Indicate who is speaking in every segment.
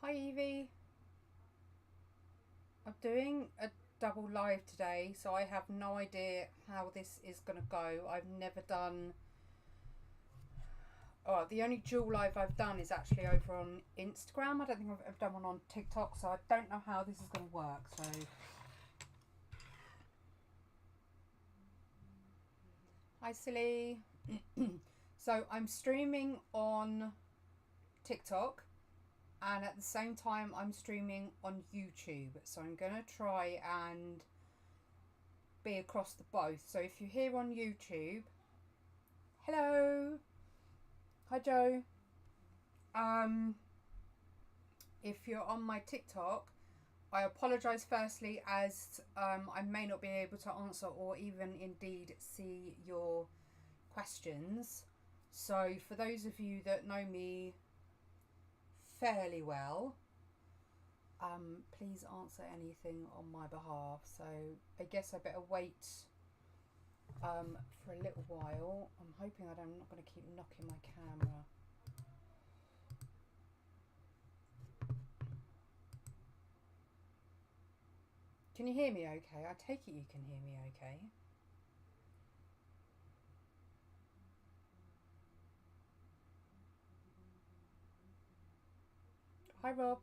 Speaker 1: Hi Evie, I'm doing a double live today, so I have no idea how this is going to go. I've never done. Oh, the only dual live I've done is actually over on Instagram. I don't think I've ever done one on TikTok, so I don't know how this is going to work. So, hi Silly. So I'm streaming on TikTok, and at the same time I'm streaming on YouTube. So I'm going to try and be across the both. So if you're here on YouTube, hello, hi Joe. Um, if you're on my TikTok, I apologise firstly as I may not be able to answer or even indeed see your questions. So for those of you that know me fairly well, please answer anything on my behalf. So I guess I better wait for a little while. I'm hoping I'm not going to keep knocking my camera. Can you hear me okay? I take it you can hear me okay. Hi Rob.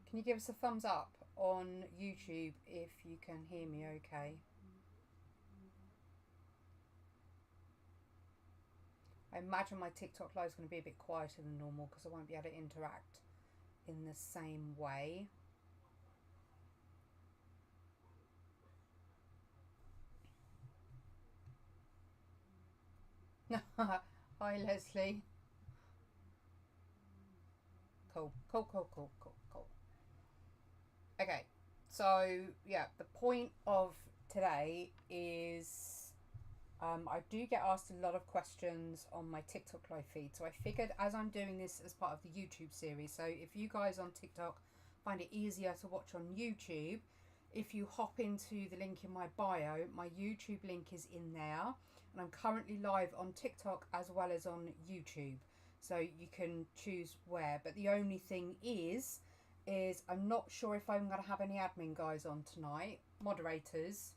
Speaker 1: Can you give us a thumbs up on YouTube if you can hear me okay? I imagine my TikTok live is going to be a bit quieter than normal because I won't be able to interact in the same way. Hi Leslie. Cool. Okay, so yeah, the point of today is I do get asked a lot of questions on my TikTok live feed. So I figured as I'm doing this as part of the YouTube series, so if you guys on TikTok find it easier to watch on YouTube, if you hop into the link in my bio, my YouTube link is in there. And I'm currently live on TikTok as well as on YouTube. So you can choose where. But the only thing is I'm not sure if I'm going to have any admin guys on tonight, moderators.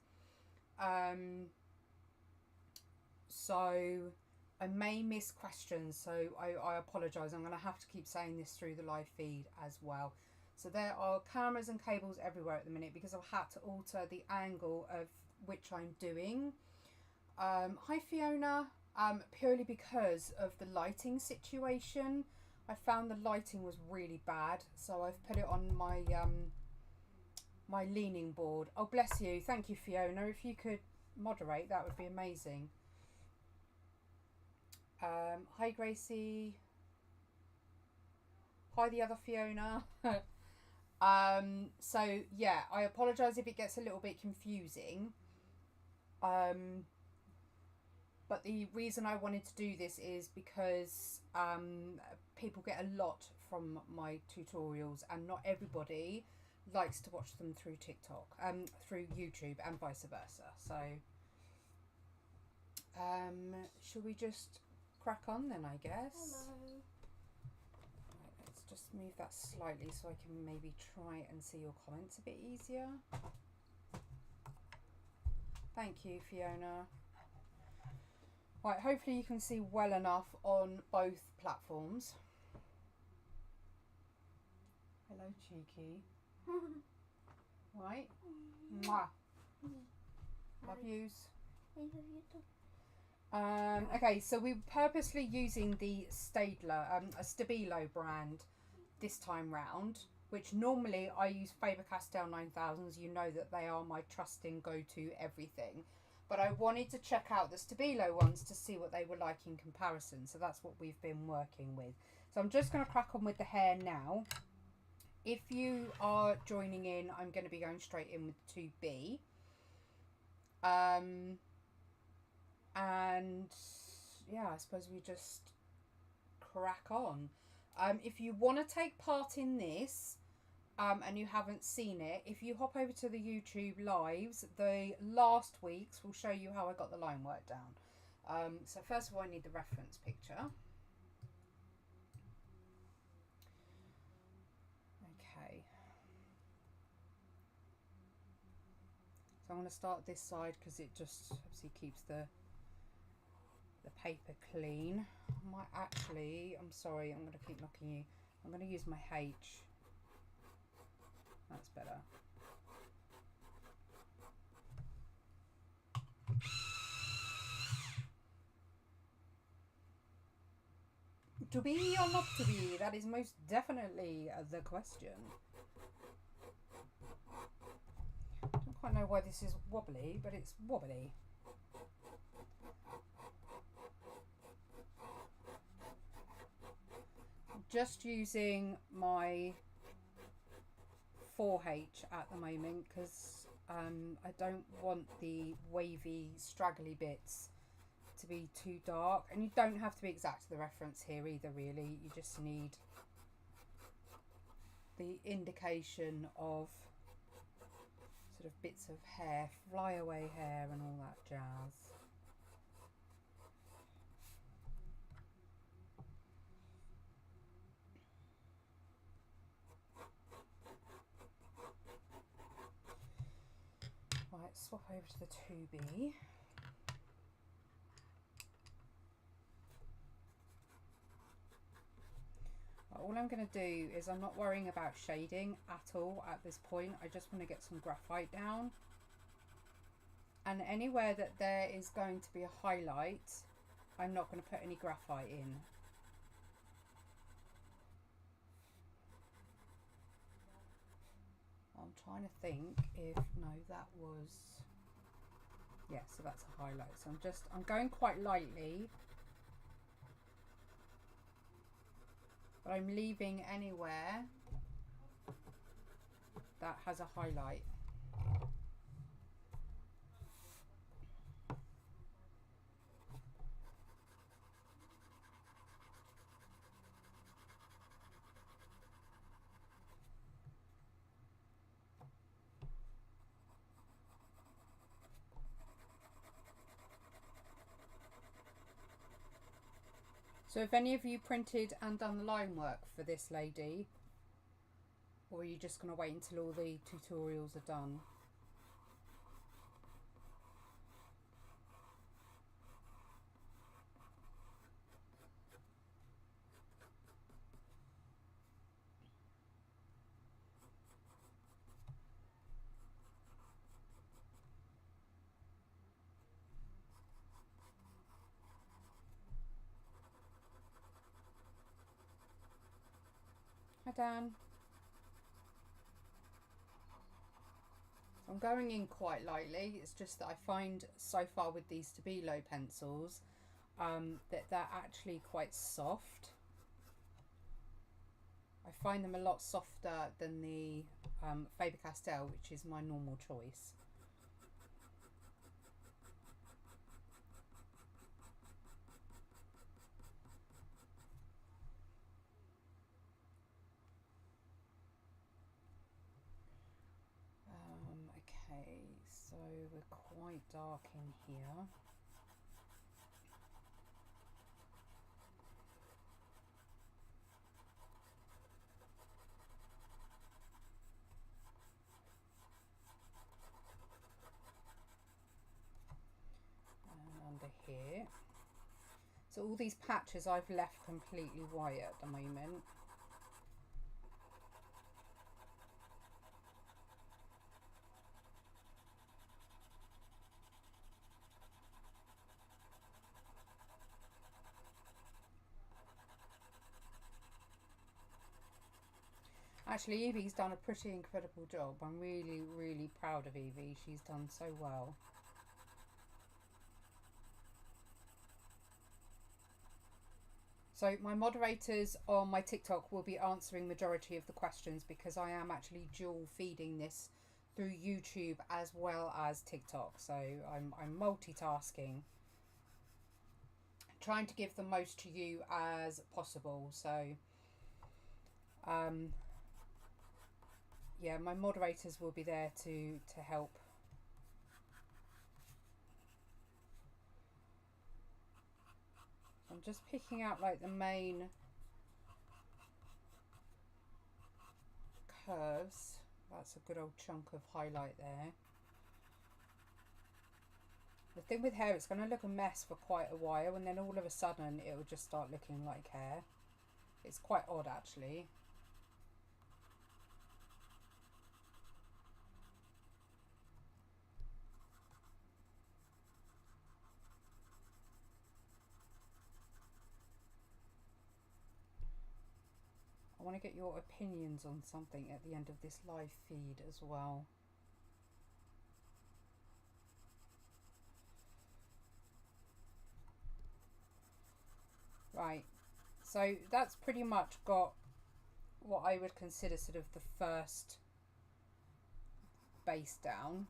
Speaker 1: So I may miss questions, so I apologise. I'm going to have to keep saying this through the live feed as well. So there are cameras and cables everywhere at the minute because I've had to alter the angle of which I'm doing. Hi Fiona. Purely because of the lighting situation. I found the lighting was really bad, so I've put it on my my leaning board. Oh bless you. Thank you Fiona. If you could moderate, that would be amazing. Hi Gracie. Hi the other Fiona. So yeah, I apologise if it gets a little bit confusing. But the reason I wanted to do this is because people get a lot from my tutorials and not everybody likes to watch them through TikTok, through YouTube and vice versa. So shall we just crack on then, I guess?
Speaker 2: Hello.
Speaker 1: Right, let's just move that slightly so I can maybe try and see your comments a bit easier. Thank you, Fiona. Right, hopefully you can see well enough on both platforms. Hello, Cheeky. Right. Mwah. Love yous. Okay, so we're purposely using the Staedtler, a Stabilo brand this time round, which normally I use Faber-Castell 9000s. You know that they are my trusting go-to everything. But I wanted to check out the Stabilo ones to see what they were like in comparison. So that's what we've been working with. So I'm just going to crack on with the hair now. If you are joining in, I'm going to be going straight in with 2B. And yeah, I suppose we just crack on. If you want to take part in this, and you haven't seen it, if you hop over to the YouTube lives, the last week's will show you how I got the line work down. So first of all, I need the reference picture. So I'm going to start this side because it just obviously keeps the paper clean. I might actually, I'm sorry, I'm going to keep knocking you. I'm going to use my H. That's better. To be or not to be? That is most definitely the question. I don't quite know why this is wobbly, but it's wobbly. Just using my 4H at the moment because I don't want the wavy straggly bits to be too dark, and you don't have to be exact to the reference here either, really. You just need the indication of sort of bits of hair, flyaway hair and all that jazz. Right, swap over to the 2B. All I'm going to do is I'm not worrying about shading at all at this point. I just want to get some graphite down. And anywhere that there is going to be a highlight, I'm not going to put any graphite in. I'm trying to think if, no, that was, yeah, so that's a highlight. So I'm going quite lightly. But I'm leaving anywhere that has a highlight. So if any of you printed and done the line work for this lady, or are you just going to wait until all the tutorials are done? Hi Dan. I'm going in quite lightly. It's just that I find so far with these Stabilo pencils that they're actually quite soft. I find them a lot softer than the Faber-Castell, which is my normal choice. Okay, so we're quite dark in here. Under here. So all these patches I've left completely white at the moment. Actually, Evie's done a pretty incredible job. I'm really, really proud of Evie. She's done so well. So my moderators on my TikTok will be answering majority of the questions because I am actually dual feeding this through YouTube as well as TikTok. So I'm multitasking, trying to give the most to you as possible. So yeah, my moderators will be there to help. I'm just picking out like the main curves. That's a good old chunk of highlight there. The thing with hair, it's going to look a mess for quite a while, and then all of a sudden it will just start looking like hair. It's quite odd actually. I want to get your opinions on something at the end of this live feed as well. Right, so that's pretty much got what I would consider sort of the first base down.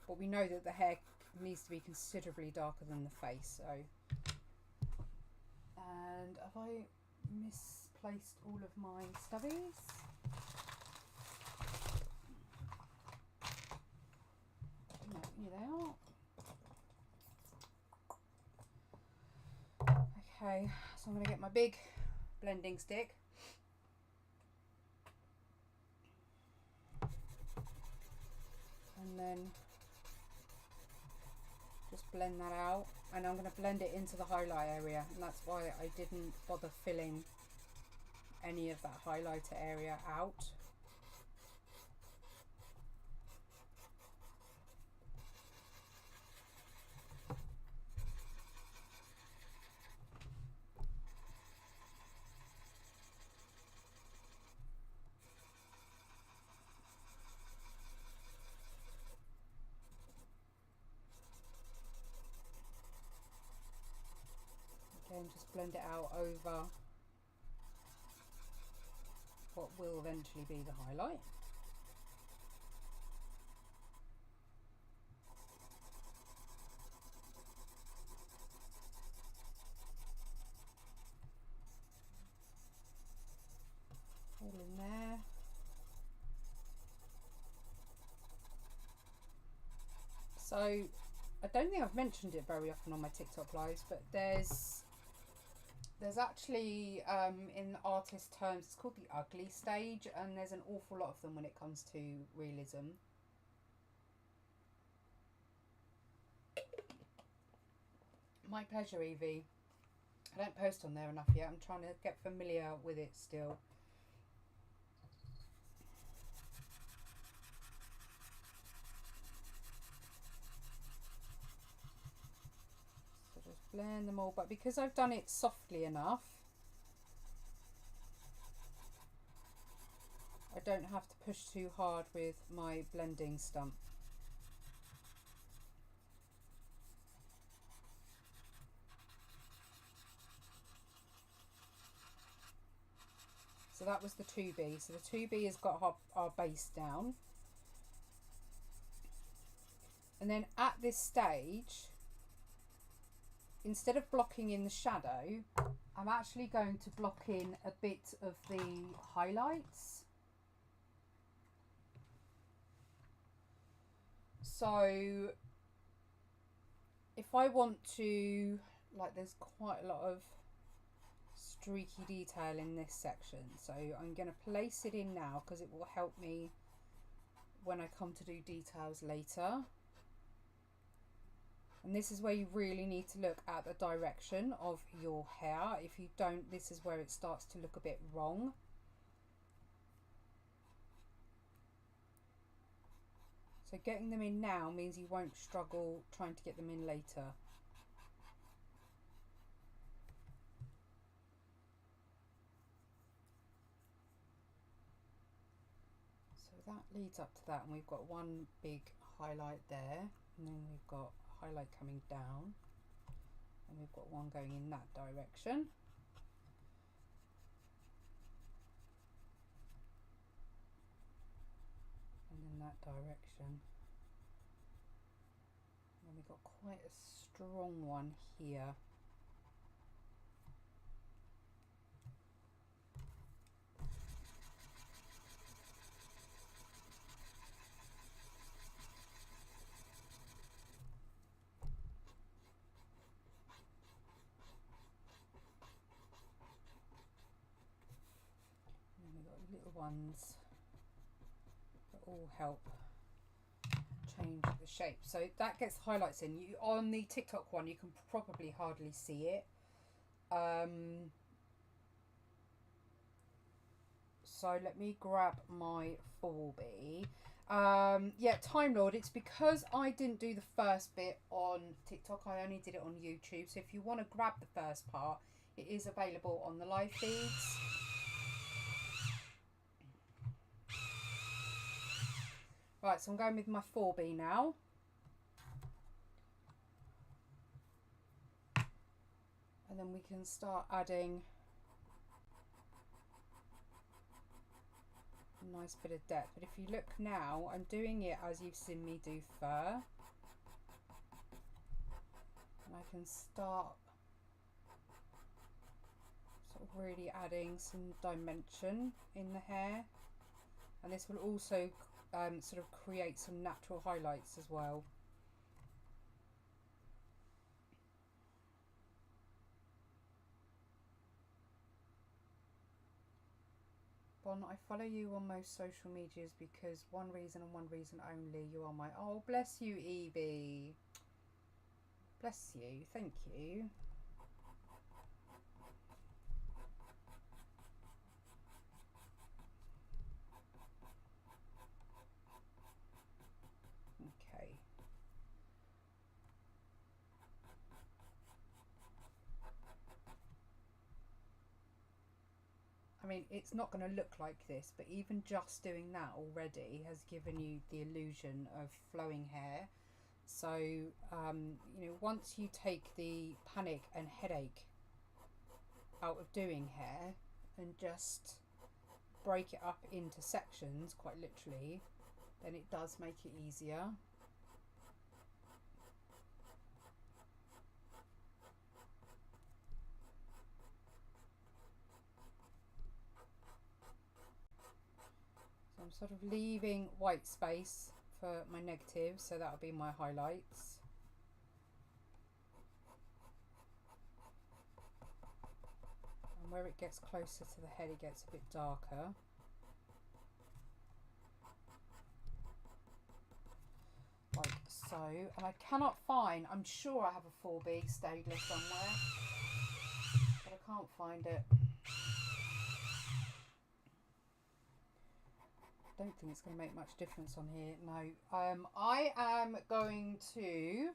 Speaker 1: But we know that the hair needs to be considerably darker than the face, so. And have I misplaced all of my stubbies? No, here they are. Okay, so I'm going to get my big blending stick. And then just blend that out. And I'm going to blend it into the highlight area. And that's why I didn't bother filling any of that highlighter area out. Again, just blend it out over what will eventually be the highlight. All in there. So I don't think I've mentioned it very often on my TikTok lives, but there's actually in artist terms it's called the ugly stage, and there's an awful lot of them when it comes to realism. My pleasure, Evie. I don't post on there enough yet. I'm trying to get familiar with it still. So just blend them all, but because I've done it softly enough, I don't have to push too hard with my blending stump. So that was the 2B. So the 2B has got our base down. And then at this stage, instead of blocking in the shadow, I'm actually going to block in a bit of the highlights. So if I want to, like, there's quite a lot of streaky detail in this section, so I'm going to place it in now because it will help me when I come to do details later. And this is where you really need to look at the direction of your hair. If you don't, this is where it starts to look a bit wrong. So getting them in now means you won't struggle trying to get them in later. So that leads up to that, and we've got one big highlight there, and then we've got a highlight coming down, and we've got one going in that direction. And then that direction. And then we've got quite a strong one here. And then we've got little ones that all help change the shape. So that gets highlights in. You on the TikTok one, you can probably hardly see it. So let me grab my 4B. Yeah, Time Lord, it's because I didn't do the first bit on TikTok. I only did it on YouTube. So if you want to grab the first part, it is available on the live feeds. Right, so I'm going with my 4B now. And then we can start adding a nice bit of depth. But if you look now, I'm doing it as you've seen me do fur. And I can start sort of really adding some dimension in the hair. And this will also sort of create some natural highlights as well. Bon, I follow you on most social medias because one reason and one reason only. You are my... Oh, bless you, Evie. Bless you. Thank you. Okay. I mean, it's not going to look like this, but even just doing that already has given you the illusion of flowing hair. So, you know, once you take the panic and headache out of doing hair and just break it up into sections, quite literally, then it does make it easier. So I'm sort of leaving white space for my negatives, so that'll be my highlights. And where it gets closer to the head, it gets a bit darker. Like so. And I cannot find, I'm sure I have a 4B Staedtler somewhere, but I can't find it. I don't think it's going to make much difference on here. No. I am going to,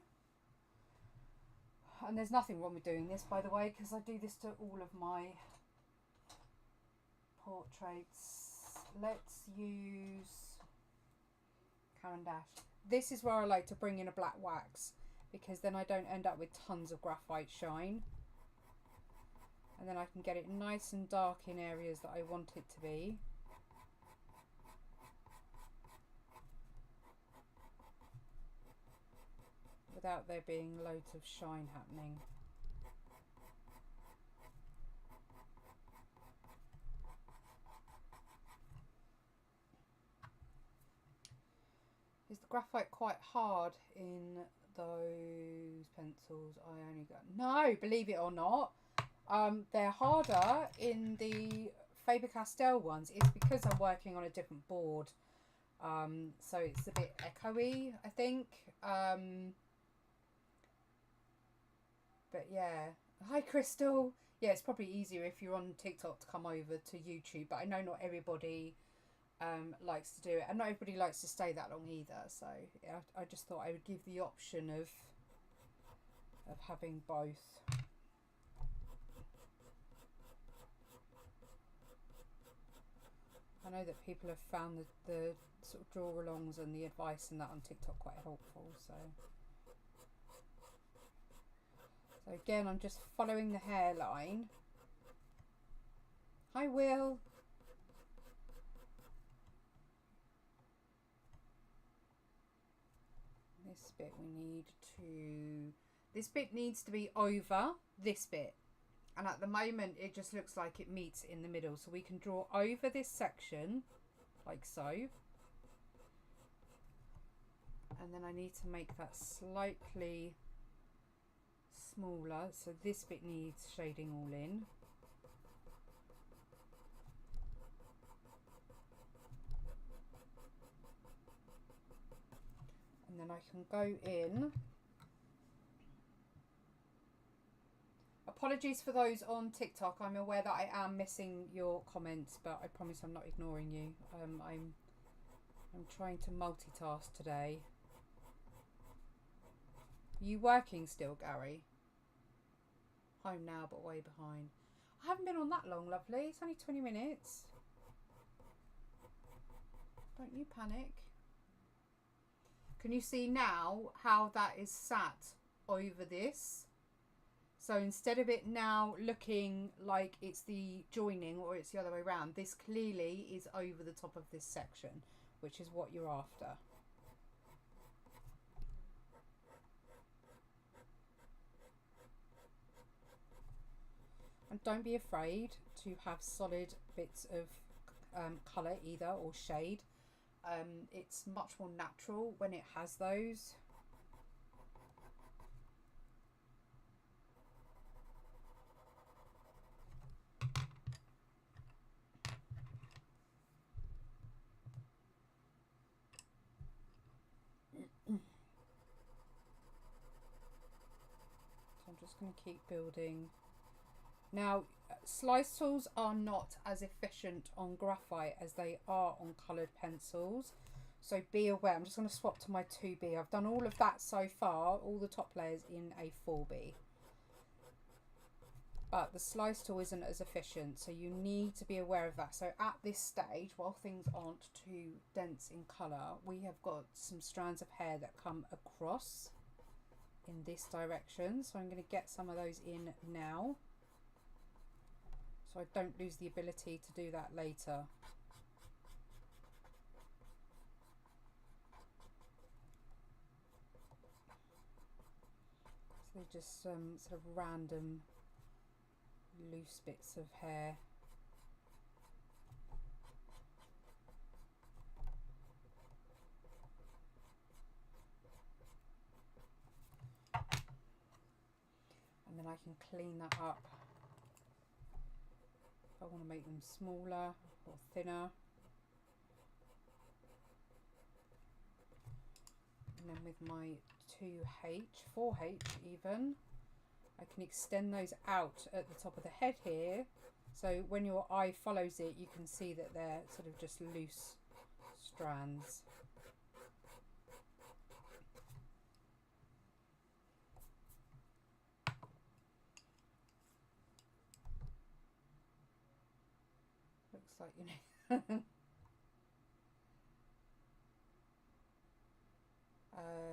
Speaker 1: and there's nothing wrong with doing this, by the way, because I do this to all of my portraits. Let's use Caran d'Ache. This is where I like to bring in a black wax, because then I don't end up with tons of graphite shine. And then I can get it nice and dark in areas that I want it to be. Without there being loads of shine happening. Is the graphite quite hard in those pencils? I only got... No, believe it or not. They're harder in the Faber-Castell ones. It's because I'm working on a different board. So it's a bit echoey, I think. But yeah, hi Crystal. Yeah, it's probably easier if you're on TikTok to come over to YouTube, but I know not everybody likes to do it, and not everybody likes to stay that long either. So yeah, I just thought I would give the option of having both. I know that people have found the sort of draw-alongs and the advice and that on TikTok quite helpful. So again, I'm just following the hairline. Hi, Will. This bit we need to... This bit needs to be over this bit. And at the moment, it just looks like it meets in the middle. So we can draw over this section, like so. And then I need to make that slightly smaller, so this bit needs shading all in. And And then I can go in. Apologies for those on TikTok. I'm aware that I am missing your comments, but I promise I'm not ignoring you. I'm trying to multitask today. Are you working still, Gary? Home now, but way behind. I haven't been on that long, lovely. It's only 20 minutes. Don't you panic. Can you see now how that is sat over this? So instead of it now looking like it's the joining or it's the other way around, this clearly is over the top of this section, which is what you're after. And don't be afraid to have solid bits of colour either, or shade. It's much more natural when it has those. So I'm just going to keep building. Now, slice tools are not as efficient on graphite as they are on coloured pencils. So be aware. I'm just going to swap to my 2B. I've done all of that so far, all the top layers in a 4B. But the slice tool isn't as efficient, so you need to be aware of that. So at this stage, while things aren't too dense in colour, we have got some strands of hair that come across in this direction. So I'm going to get some of those in now, so I don't lose the ability to do that later. So they're just sort of random loose bits of hair. And then I can clean that up. I want to make them smaller or thinner. And then with my 2H, 4H even, I can extend those out at the top of the head here. So when your eye follows it, you can see that they're sort of just loose strands. Looks like, you know.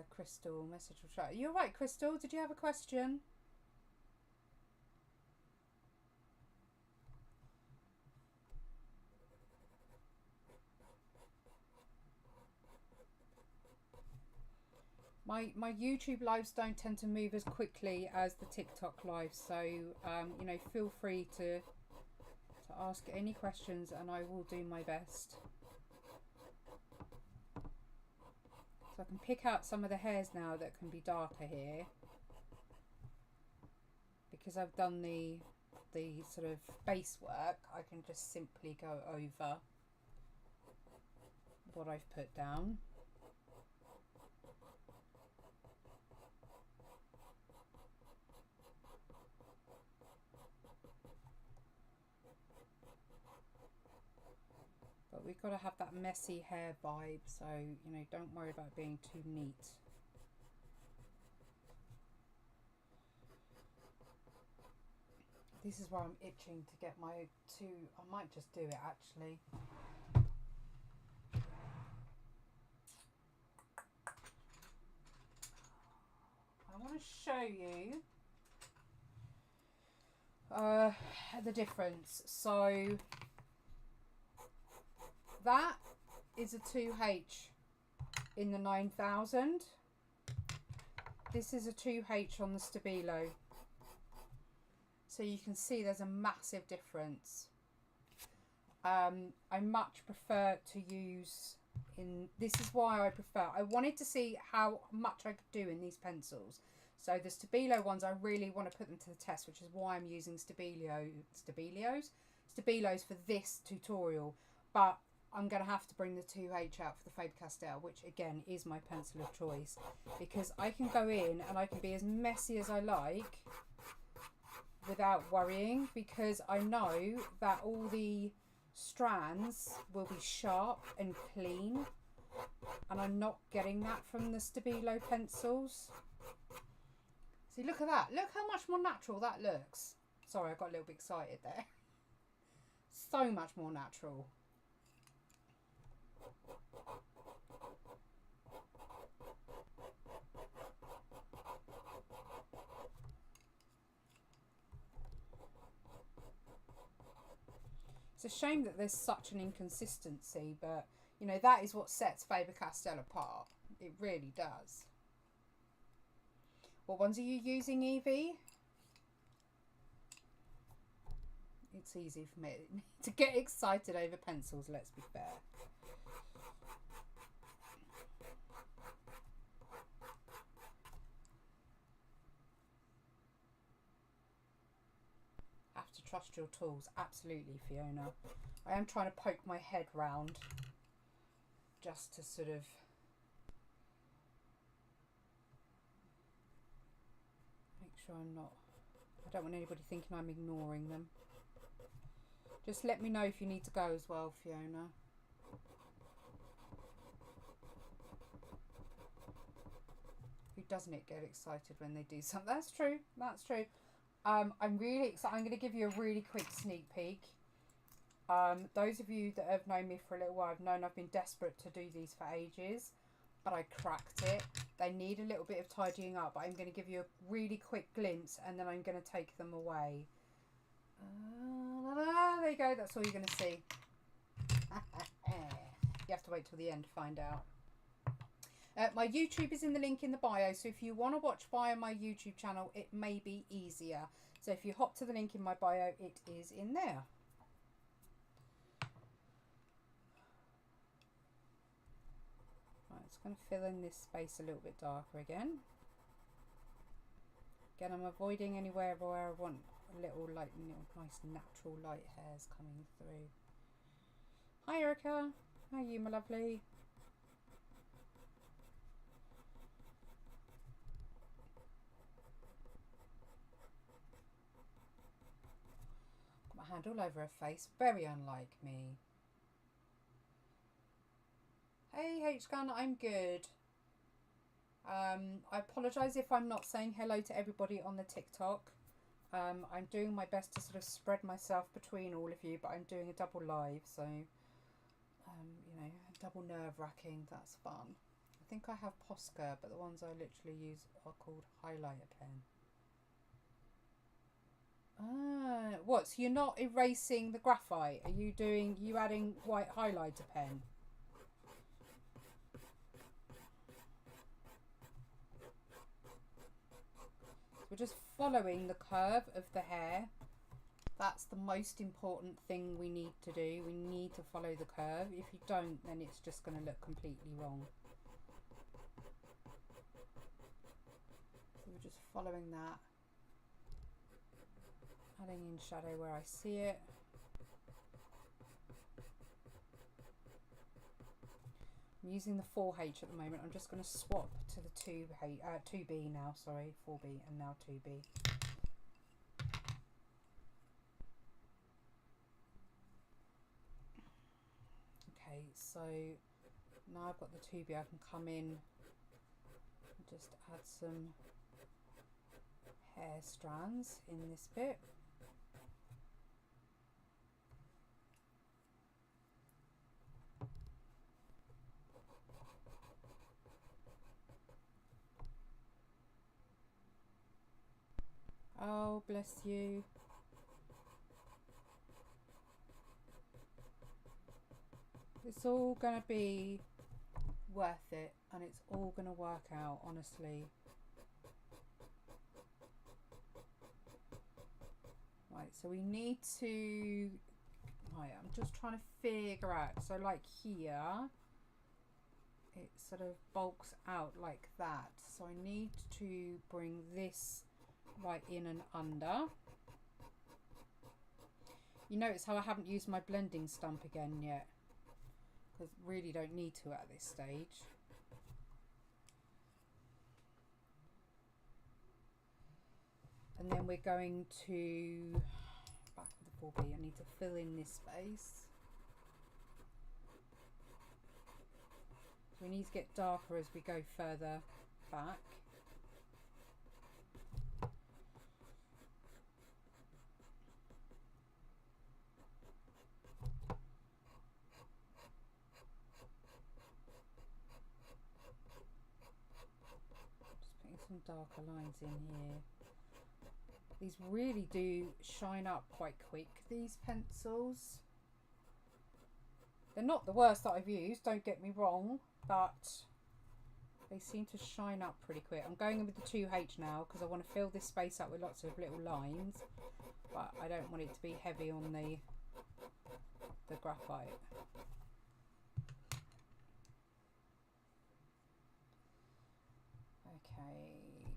Speaker 1: Crystal, message will try. You're right, Crystal. Did you have a question? My YouTube lives don't tend to move as quickly as the TikTok lives, so you know, feel free to ask any questions and I will do my best. So I can pick out some of the hairs now that can be darker here, because I've done the sort of base work. I can just simply go over what I've put down. But we've got to have that messy hair vibe, so, you know, don't worry about being too neat. This is where I'm itching to get my two. I might just do it actually. I want to show you the difference. So that is a 2H in the 9000. This is a 2H on the Stabilo. So you can see there's a massive difference. I much prefer to use this is why I prefer. I wanted to see how much I could do in these pencils. So the Stabilo ones, I really want to put them to the test, which is why I'm using Stabilos for this tutorial. But I'm going to have to bring the 2H out for the Faber-Castell, which again is my pencil of choice, because I can go in and I can be as messy as I like without worrying, because I know that all the strands will be sharp and clean, and I'm not getting that from the Stabilo pencils. See, look at that. Look how much more natural that looks. Sorry, I got a little bit excited there. So much more natural. It's a shame that there's such an inconsistency, but you know, that is what sets Faber-Castell apart. It really does. What ones are you using, Evie? It's easy for me to get excited over pencils, let's be fair. Have to trust your tools, absolutely, Fiona. I am trying to poke my head round just to sort of make sure I'm not, I don't want anybody thinking I'm ignoring them. Just let me know if you need to go as well, Fiona. Who doesn't it get excited when they do something? That's true. That's true. I'm really excited. I'm going to give you a really quick sneak peek. Those of you that have known me for a little while have known I've been desperate to do these for ages, but I cracked it. They need a little bit of tidying up, but I'm going to give you a really quick glimpse and then I'm going to take them away. There you go, that's all you're going to see. You have to wait till the end to find out. My YouTube is in the link in the bio, so if you want to watch via my YouTube channel, it may be easier. So if you hop to the link in my bio, it is in there. Right, it's going to fill in this space a little bit darker again. Again, I'm avoiding anywhere where I want a little like nice natural light hairs coming through. Hi Erica, how are you, my lovely? Got my hand all over her face, very unlike me. Hey H-Gun, I'm good. I apologise if I'm not saying hello to everybody on the TikTok. I'm doing my best to sort of spread myself between all of you, but I'm doing a double live, so you know, double nerve-wracking. That's fun. I think I have Posca, but the ones I literally use are called highlighter pen. Ah, what? So you're not erasing the graphite? Are you adding white highlighter pen? We're just following the curve of the hair. That's the most important thing we need to do. We need to follow the curve. If you don't, then it's just going to look completely wrong. So we're just following that. Adding in shadow where I see it. I'm using the 4H at the moment. I'm just going to swap to the 2B now, sorry, 4B and now 2B. Okay, so now I've got the 2B, I can come in and just add some hair strands in this bit. Oh, bless you. It's all going to be worth it, and it's all going to work out, honestly. Right, so we need to... Right, I'm just trying to figure out. So like here, it sort of bulks out like that. So I need to bring this right in and under. You notice how I haven't used my blending stump again yet. because really don't need to at this stage. And then we're going to, back with the 4B, I need to fill in this space. So we need to get darker as we go further back. Just putting some darker lines in here. These really do shine up quite quick, these pencils. They're not the worst that I've used, don't get me wrong, but they seem to shine up pretty quick. I'm going in with the 2H now because I want to fill this space up with lots of little lines, but I don't want it to be heavy on the graphite. Okay,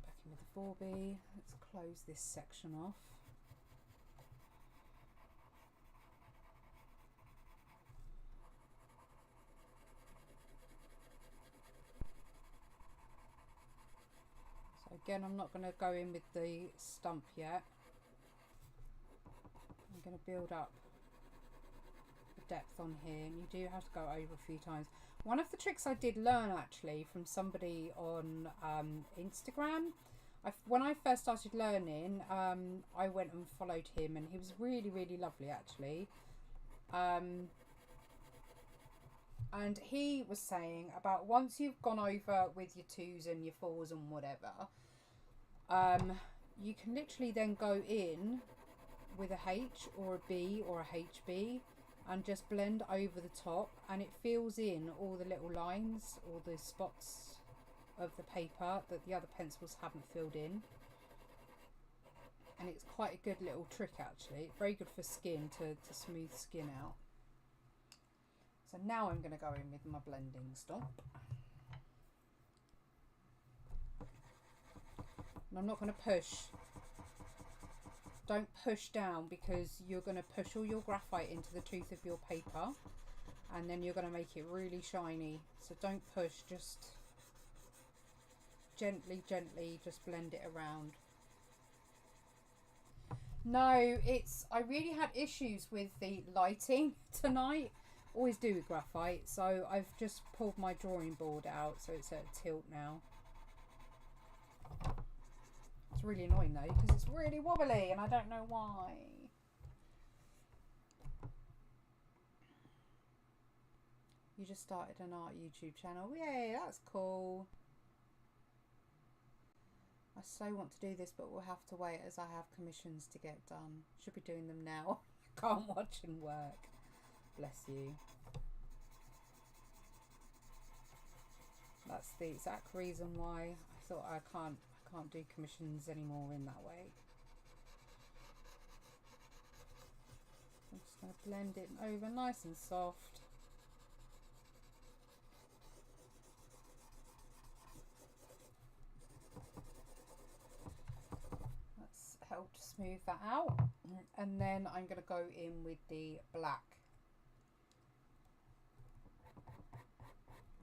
Speaker 1: back in with the 4B. Let's close this section off. So again, I'm not going to go in with the stump yet. I'm going to build up the depth on here, and you do have to go over a few times. One of the tricks I did learn actually from somebody on Instagram, when I first started learning, I went and followed him, and he was really, really lovely actually. And he was saying about once you've gone over with your 2s and your 4s and whatever, you can literally then go in with a H or a B or a HB and just blend over the top, and it fills in all the little lines or the spots of the paper that the other pencils haven't filled in. And it's quite a good little trick actually. It's very good for skin, to smooth skin out. So now I'm going to go in with my blending stump. And I'm not going to push. Don't push down, because you're going to push all your graphite into the tooth of your paper, and then you're going to make it really shiny. So don't push, just gently, gently just blend it around. No, I really had issues with the lighting tonight. Always do with graphite. So I've just pulled my drawing board out, so it's at a tilt now. It's really annoying though, because it's really wobbly and I don't know why. You just started an art YouTube channel. Yay, that's cool. I so want to do this, but we'll have to wait as I have commissions to get done. Should be doing them now. Can't watch and work. Bless you. That's the exact reason why I thought I can't do commissions anymore in that way. I'm just going to blend it over nice and soft. That's helped smooth that out. And then I'm going to go in with the black.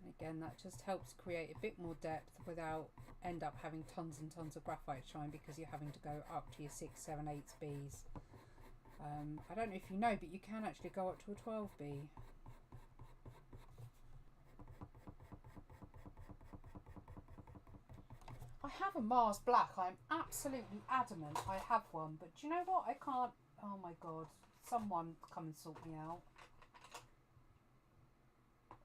Speaker 1: And again, that just helps create a bit more depth without end up having tons and tons of graphite shine, because you're having to go up to your 6, 7, 8 Bs. I don't know if you know, but you can actually go up to a 12B. I have a Mars black. I'm absolutely adamant I have one, but do you know what? I can't. Oh my god! Someone come and sort me out.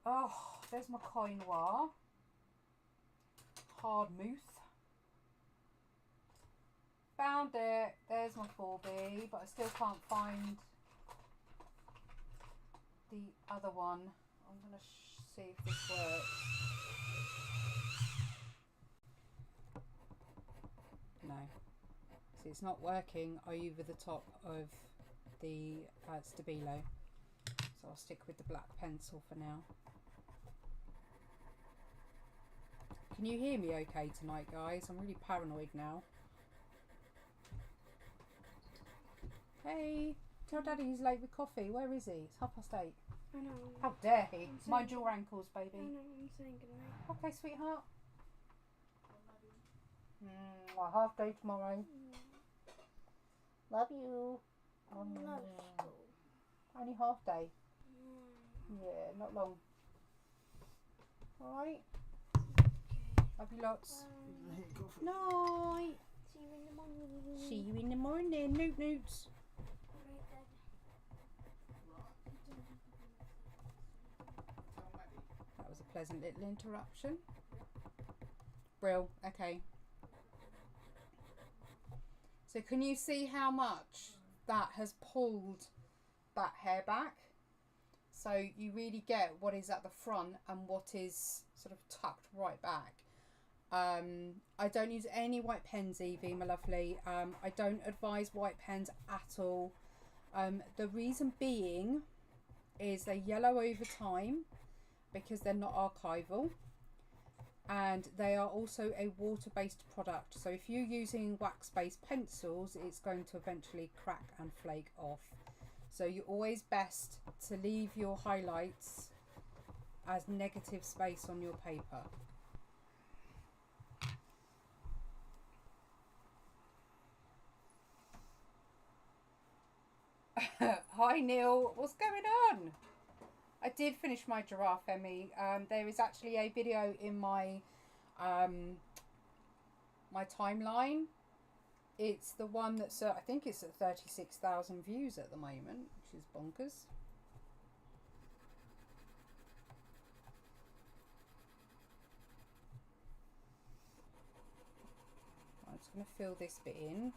Speaker 1: Oh, there's my Noir. Hard mousse. Found it. There's my 4B, but I still can't find the other one. I'm going to see if this works. No. See, it's not working over the top of the Stabilo. So I'll stick with the black pencil for now. Can you hear me okay tonight, guys? I'm really paranoid now. Hey, tell Daddy he's late with coffee. Where is he? It's 8:30.
Speaker 2: I know.
Speaker 1: How dare he? Mind your ankles, baby.
Speaker 2: I know, I'm saying goodnight.
Speaker 1: Okay, sweetheart. Half day tomorrow. Love you.
Speaker 2: Love school.
Speaker 1: Only half day. Yeah, not long. Alright. Love you lots. Night.
Speaker 2: See you in the morning.
Speaker 1: See you in the morning. Noot noots. That was a pleasant little interruption. Brill. Okay. So can you see how much that has pulled that hair back? So you really get what is at the front and what is sort of tucked right back. I don't use any white pens, Evie, my lovely. I don't advise white pens at all. The reason being is they yellow over time because they're not archival. And they are also a water-based product. So if you're using wax-based pencils, it's going to eventually crack and flake off. So you're always best to leave your highlights as negative space on your paper. Hi Neil, what's going on? I did finish my giraffe, Emmy. There is actually a video in my my timeline. It's the one that's I think it's at 36,000 views at the moment, which is bonkers. I'm just going to fill this bit in,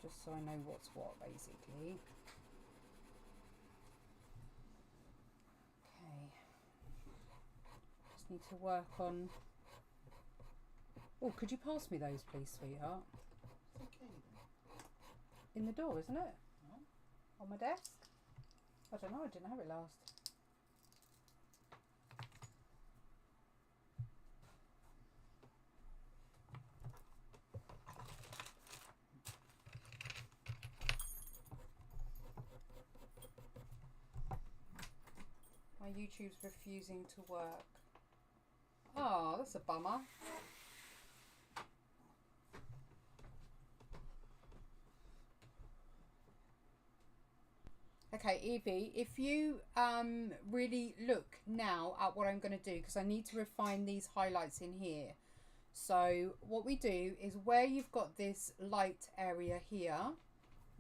Speaker 1: just so I know what's what, basically. Need to work on. Oh, could you pass me those, please, sweetheart?
Speaker 3: Okay.
Speaker 1: In the door, isn't it?
Speaker 3: No.
Speaker 1: On my desk? I don't know. I didn't have it last. My YouTube's refusing to work. Oh, that's a bummer. Okay, Evie, if you really look now at what I'm going to do, because I need to refine these highlights in here. So what we do is where you've got this light area here,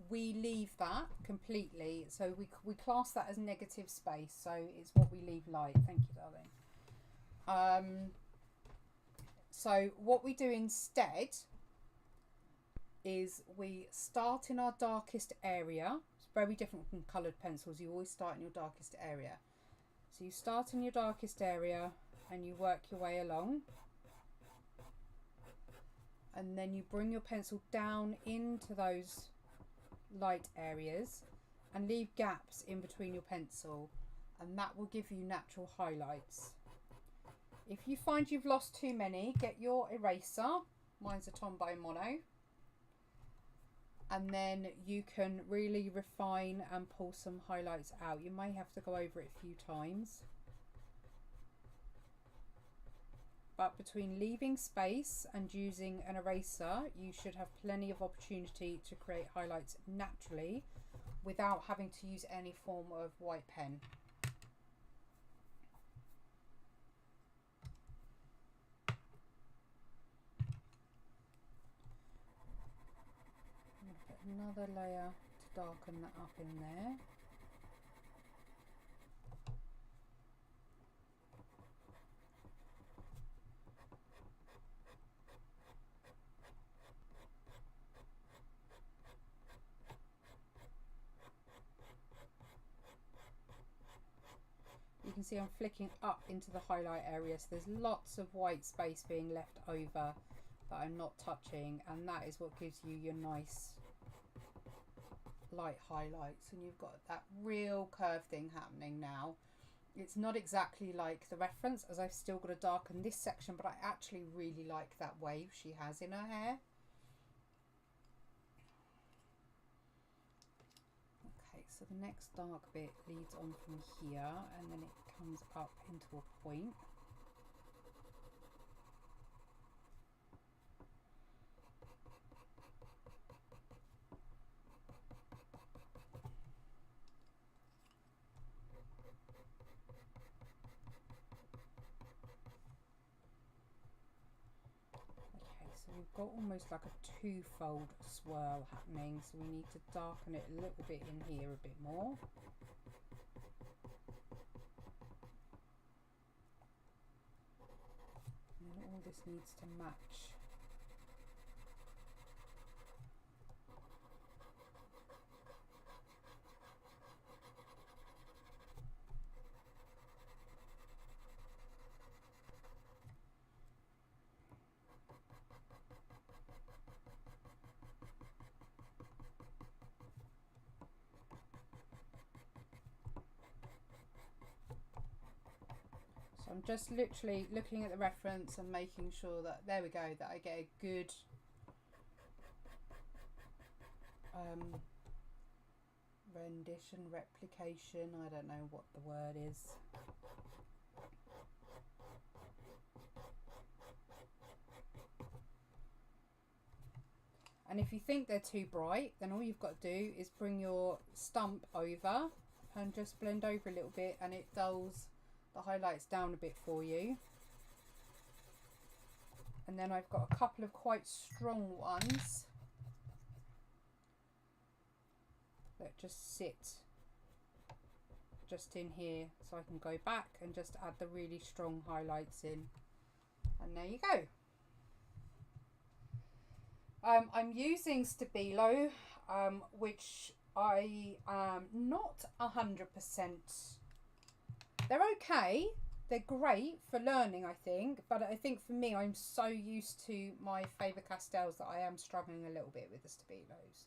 Speaker 1: we leave that completely. So we class that as negative space. So it's what we leave light. Thank you, darling. So what we do instead is we start in our darkest area. It's very different from coloured pencils. You always start in your darkest area. So you start in your darkest area and you work your way along. And then you bring your pencil down into those light areas and leave gaps in between your pencil, and that will give you natural highlights. If you find you've lost too many, get your eraser. Mine's a Tombow Mono. And then you can really refine and pull some highlights out. You may have to go over it a few times. But between leaving space and using an eraser, you should have plenty of opportunity to create highlights naturally without having to use any form of white pen. I'm going to put another layer to darken that up in there. You can see I'm flicking up into the highlight area, so there's lots of white space being left over that I'm not touching, and that is what gives you your nice light highlights. And you've got that real curve thing happening now. It's not exactly like the reference, as I've still got to darken this section, but I actually really like that wave she has in her hair. so the next dark bit leads on from here and then it comes up into a point. We've got almost like a twofold swirl happening, so we need to darken it a little bit in here a bit more. And then all this needs to match. I'm just literally looking at the reference and making sure that, there we go, that I get a good rendition, replication, I don't know what the word is. And if you think they're too bright, then all you've got to do is bring your stump over and just blend over a little bit, and it dulls the highlights down a bit for you. And then I've got a couple of quite strong ones that just sit just in here, so I can go back and just add the really strong highlights in. And there you go. I'm using Stabilo, which I am not 100%. They're okay, they're great for learning, I think, but I think for me, I'm so used to my Faber-Castells that I am struggling a little bit with the Stabilos.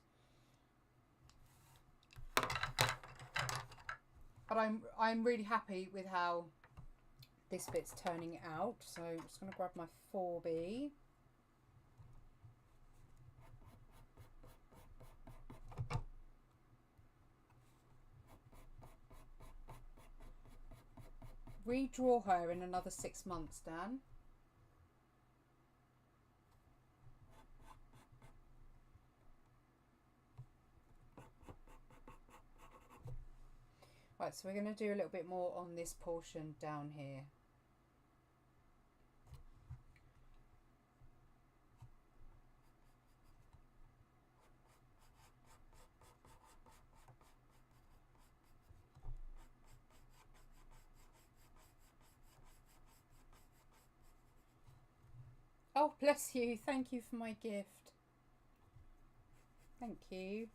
Speaker 1: But I'm really happy with how this bit's turning out, so I'm just going to grab my 4B. Redraw her in another 6 months, Dan. Right, so we're going to do a little bit more on this portion down here. Oh, bless you. Thank you for my gift. Thank you.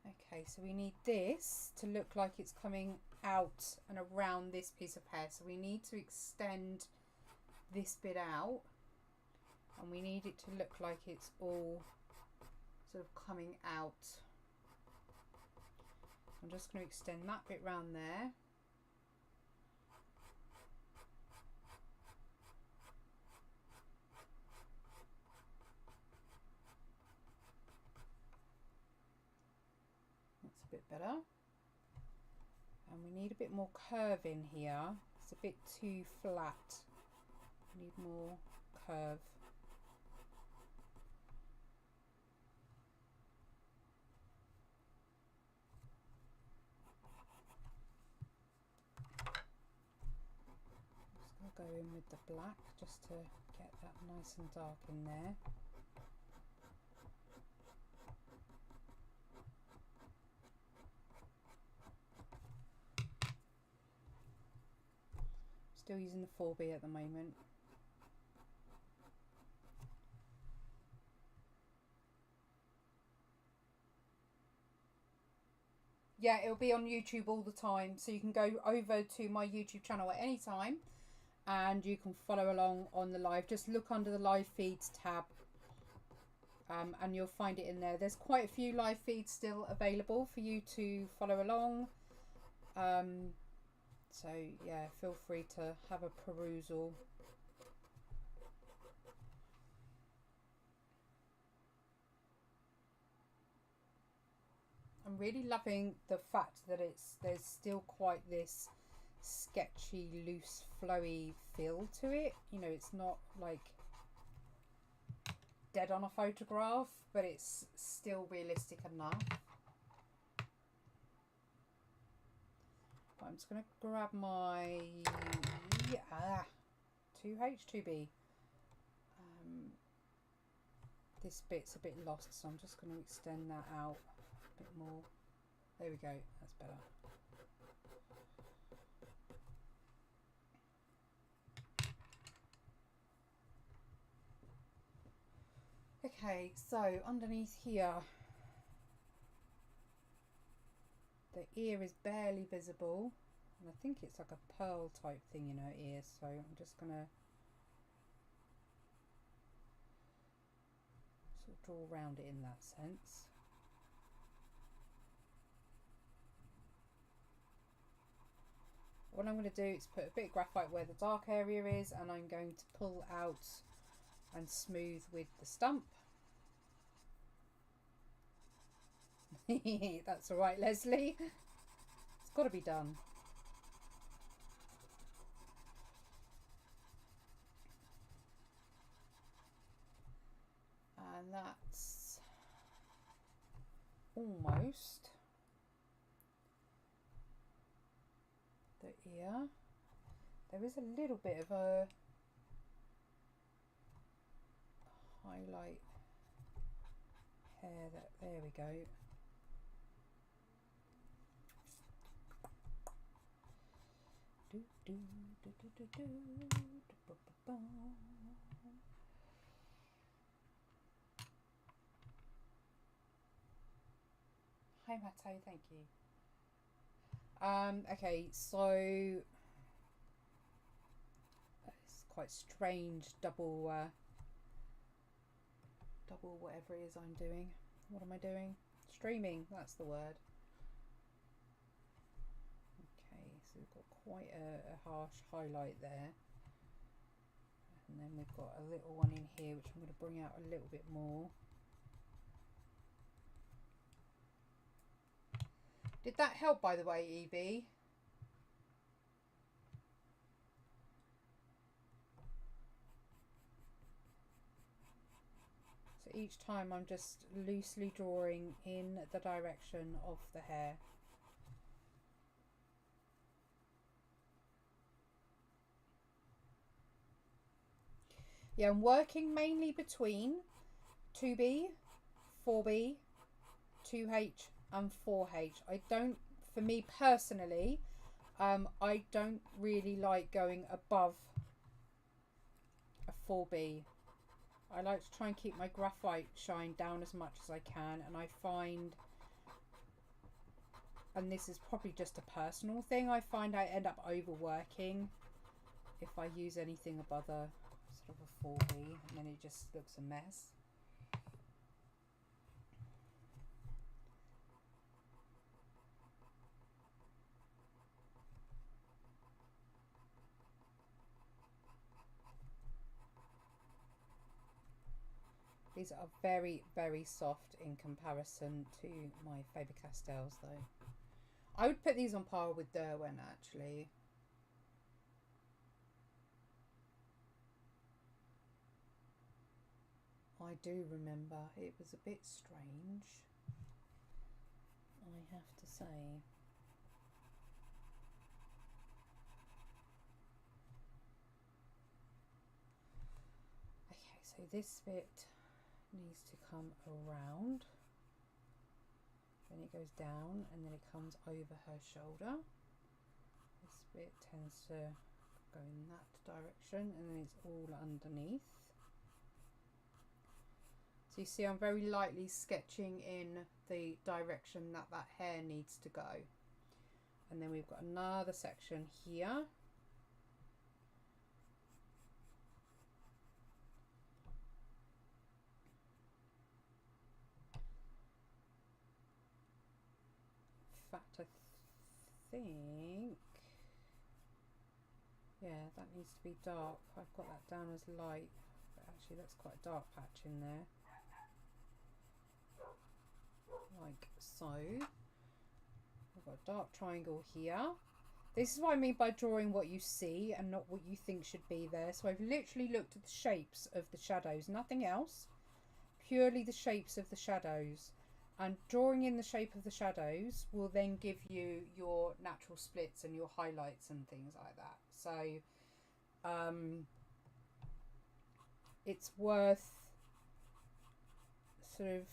Speaker 1: Okay, so we need this to look like it's coming out and around this piece of hair. So we need to extend this bit out, and we need it to look like it's all sort of coming out. I'm just going to extend that bit round there. Bit better, and we need a bit more curve in here. It's a bit too flat. We need more curve. Just gonna go in with the black just to get that nice and dark in there. Still using the 4B at the moment. Yeah, it'll be on YouTube all the time, so you can go over to my YouTube channel at any time and you can follow along on the live. Just look under the live feeds tab and you'll find it in there. There's quite a few live feeds still available for you to follow along. So yeah, feel free to have a perusal. I'm really loving the fact that there's still quite this sketchy, loose, flowy feel to it. You know, it's not like dead on a photograph, but it's still realistic enough. I'm just going to grab my 2H2B. This bit's a bit lost, so I'm just going to extend that out a bit more. There we go, that's better. Okay, so underneath here, the ear is barely visible, and I think it's like a pearl type thing in her ear, so I'm just going to sort of draw around it in that sense. What I'm going to do is put a bit of graphite where the dark area is, and I'm going to pull out and smooth with the stump. That's all right, Leslie. It's got to be done. And that's almost the ear. There is a little bit of a highlight hair there we go. Hi Matto, thank you. Okay, so it's quite strange double whatever it is I'm doing. What am I doing? Streaming, that's the word. Okay, so we've got quite a harsh highlight there. And then we've got a little one in here which I'm going to bring out a little bit more. Did that help, by the way, Evie? So each time I'm just loosely drawing in the direction of the hair. Yeah, I'm working mainly between 2B, 4B, 2H and 4H. I don't, for me personally, I don't really like going above a 4B. I like to try and keep my graphite shine down as much as I can, and I find, and this is probably just a personal thing, I find I end up overworking if I use anything above a sort of a 4B, and then it just looks a mess. These are very, very soft in comparison to my Faber-Castells though. I would put these on par with Derwent actually. I do remember it was a bit strange, I have to say. Okay, so this bit needs to come around, then it goes down, and then it comes over her shoulder. This bit tends to go in that direction, and then it's all underneath. So you see I'm very lightly sketching in the direction that that hair needs to go. And then we've got another section here. In fact, I think, yeah, that needs to be dark. I've got that down as light, but actually that's quite a dark patch in there. like so. I've got a dark triangle here. This is what I mean by drawing what you see and not what you think should be there. So I've literally looked at the shapes of the shadows, nothing else. Purely the shapes of the shadows. And drawing in the shape of the shadows will then give you your natural splits and your highlights and things like that. So it's worth sort of,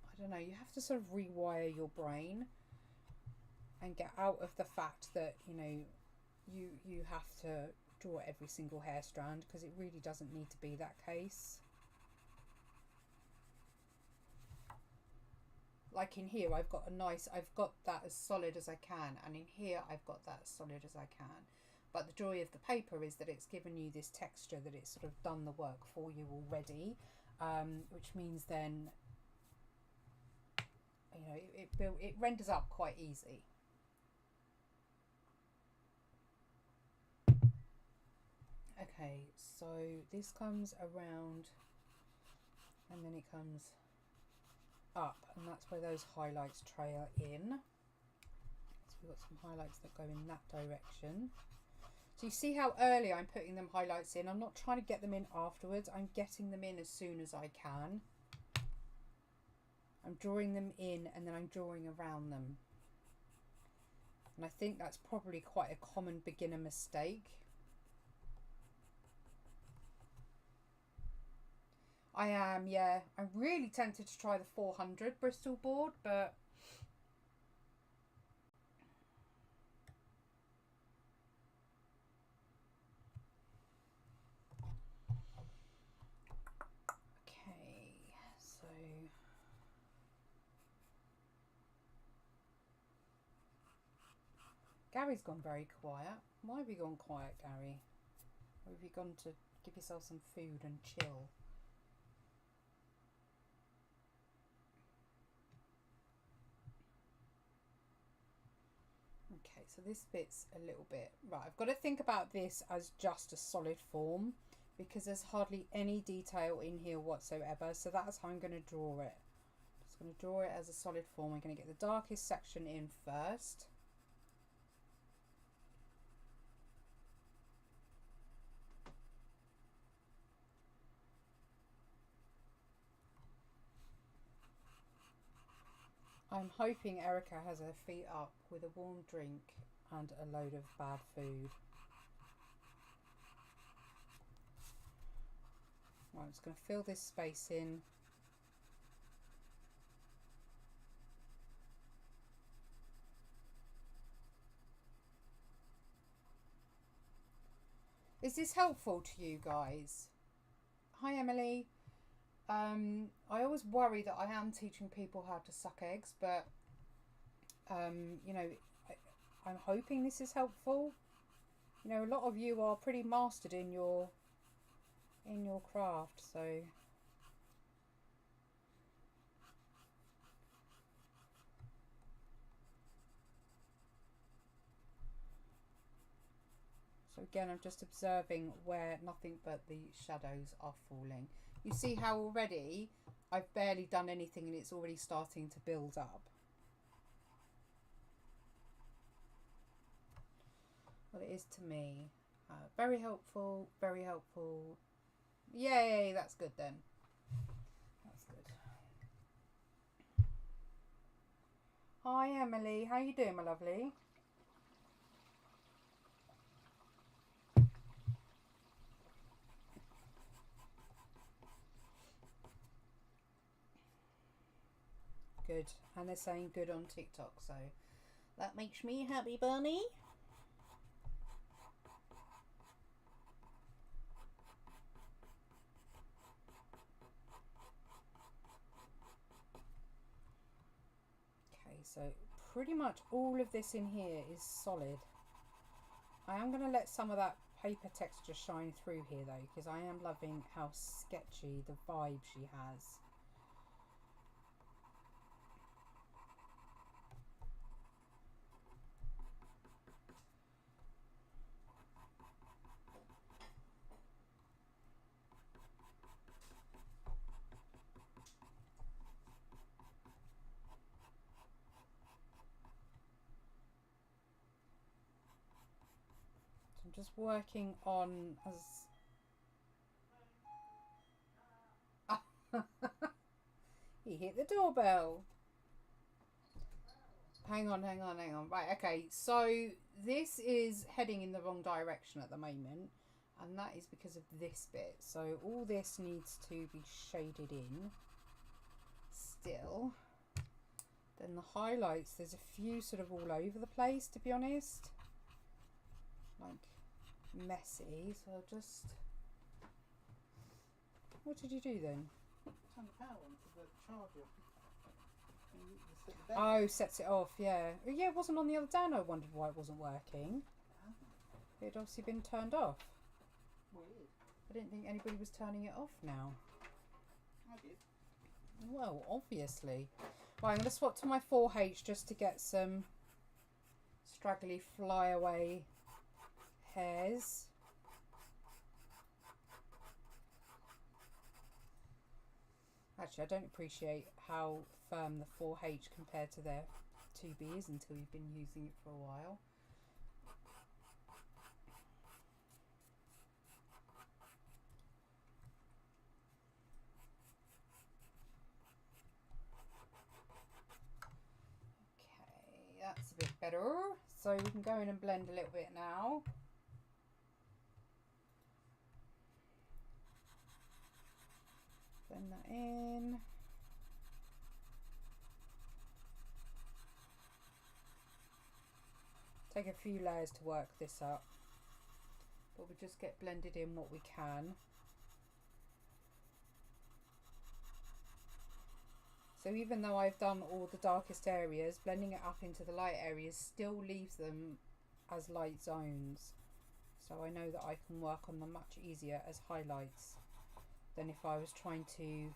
Speaker 1: I don't know, you have to sort of rewire your brain and get out of the fact that, you know, you have to draw every single hair strand, because it really doesn't need to be that case. Like in here, I've got that as solid as I can, and in here I've got that as solid as I can. But the joy of the paper is that it's given you this texture, that it's sort of done the work for you already, which means then, you know, it renders up quite easy. Okay, so this comes around and then it comes up, and that's where those highlights trail in. So we've got some highlights that go in that direction. So you see how early I'm putting them highlights in. I'm not trying to get them in afterwards. I'm getting them in as soon as I can. I'm drawing them in and then I'm drawing around them. And I think that's probably quite a common beginner mistake. I am, yeah. I'm really tempted to try the 400 Bristol board, but okay, so Gary's gone very quiet. Why have you gone quiet, Gary? Or have you gone to give yourself some food and chill? Okay, so this bit's a little bit... Right, I've got to think about this as just a solid form, because there's hardly any detail in here whatsoever. So that's how I'm going to draw it. Just going to draw it as a solid form. I'm going to get the darkest section in first. I'm hoping Erica has her feet up with a warm drink and a load of bad food. Right, I'm just going to fill this space in. Is this helpful to you guys? Hi, Emily. I always worry that I am teaching people how to suck eggs, but you know, I'm hoping this is helpful. You know, a lot of you are pretty mastered in your craft, so again, I'm just observing where nothing but the shadows are falling. You see how already I've barely done anything and it's already starting to build up. Well, it is to me. Very helpful, very helpful. Yay, that's good then. That's good. Hi, Emily. How you doing, my lovely? Good. And they're saying good on TikTok, so that makes me happy, bunny. Okay, so pretty much all of this in here is solid. I am going to let some of that paper texture shine through here though, because I am loving how sketchy the vibe she has. I'm just working on as he hit the doorbell. Hang on. Right, okay, so this is heading in the wrong direction at the moment, and that is because of this bit. So all this needs to be shaded in still. Then the highlights, there's a few sort of all over the place, to be honest. Like messy, so I'll just... What did you do then?
Speaker 3: Turn the power on for the charger.
Speaker 1: Oh, sets it off, yeah. Yeah, it wasn't on the other day, and I wondered why it wasn't working. It had obviously been turned off.
Speaker 3: Weird.
Speaker 1: I didn't think anybody was turning it off now.
Speaker 3: I did.
Speaker 1: Well, obviously. Right, I'm going to swap to my 4H just to get some straggly flyaway hairs. Actually, I don't appreciate how firm the 4H compared to their 2B is until you've been using it for a while. Okay, that's a bit better. So we can go in and blend a little bit now. Blend that in. Take a few layers to work this up, but we'll just get blended in what we can. So even though I've done all the darkest areas, blending it up into the light areas still leaves them as light zones. So I know that I can work on them much easier as highlights than if I was trying to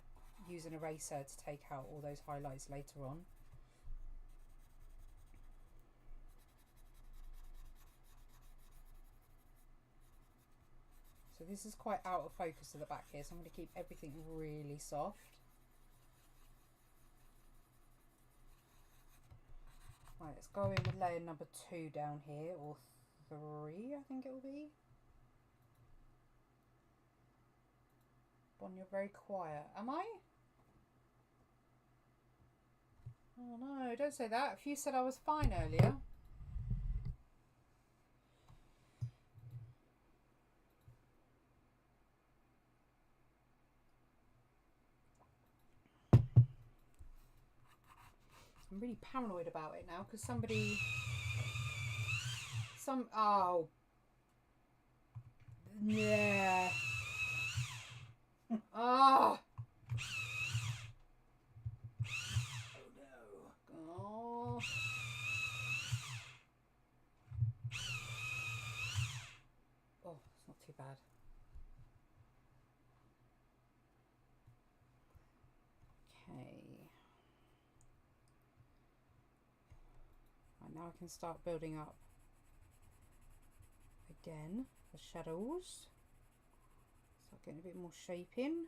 Speaker 1: use an eraser to take out all those highlights later on. So this is quite out of focus at the back here, so I'm going to keep everything really soft. Right, let's go in with layer number 2 down here, or 3 I think it will be. Bon, you're very quiet. Am I? Oh no, don't say that. If you said I was fine earlier. I'm really paranoid about it now because oh. Yeah. Ah.
Speaker 3: Oh no.
Speaker 1: Oh. Oh, it's not too bad. Okay. Right, now I can start building up again the shadows. Start getting a bit more shape in.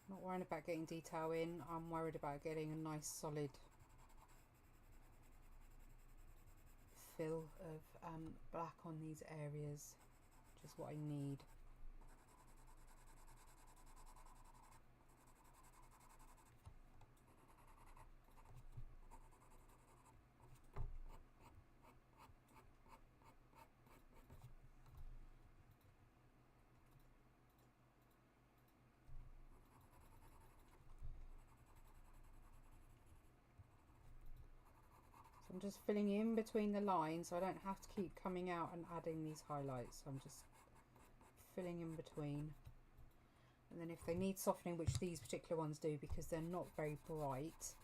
Speaker 1: Not worrying about getting detail in, I'm worried about getting a nice solid fill of black on these areas, which is what I need. I'm just filling in between the lines so I don't have to keep coming out and adding these highlights. I'm just filling in between. And then if they need softening, which these particular ones do because they're not very bright,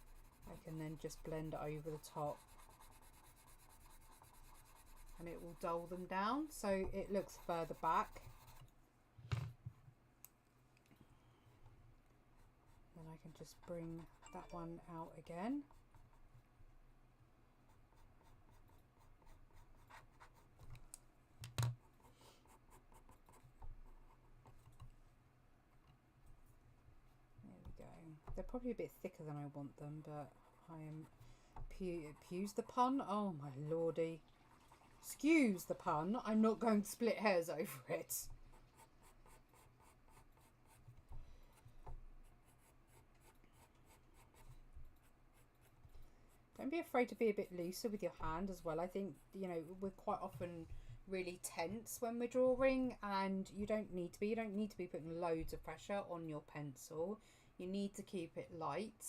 Speaker 1: I can then just blend it over the top and it will dull them down so it looks further back. Then I can just bring that one out again. They're probably a bit thicker than I want them, but I am... Excuse the pun? Oh my lordy. Excuse the pun. I'm not going to split hairs over it. Don't be afraid to be a bit looser with your hand as well. I think, you know, we're quite often really tense when we're drawing, and you don't need to be. You don't need to be putting loads of pressure on your pencil. You need to keep it light,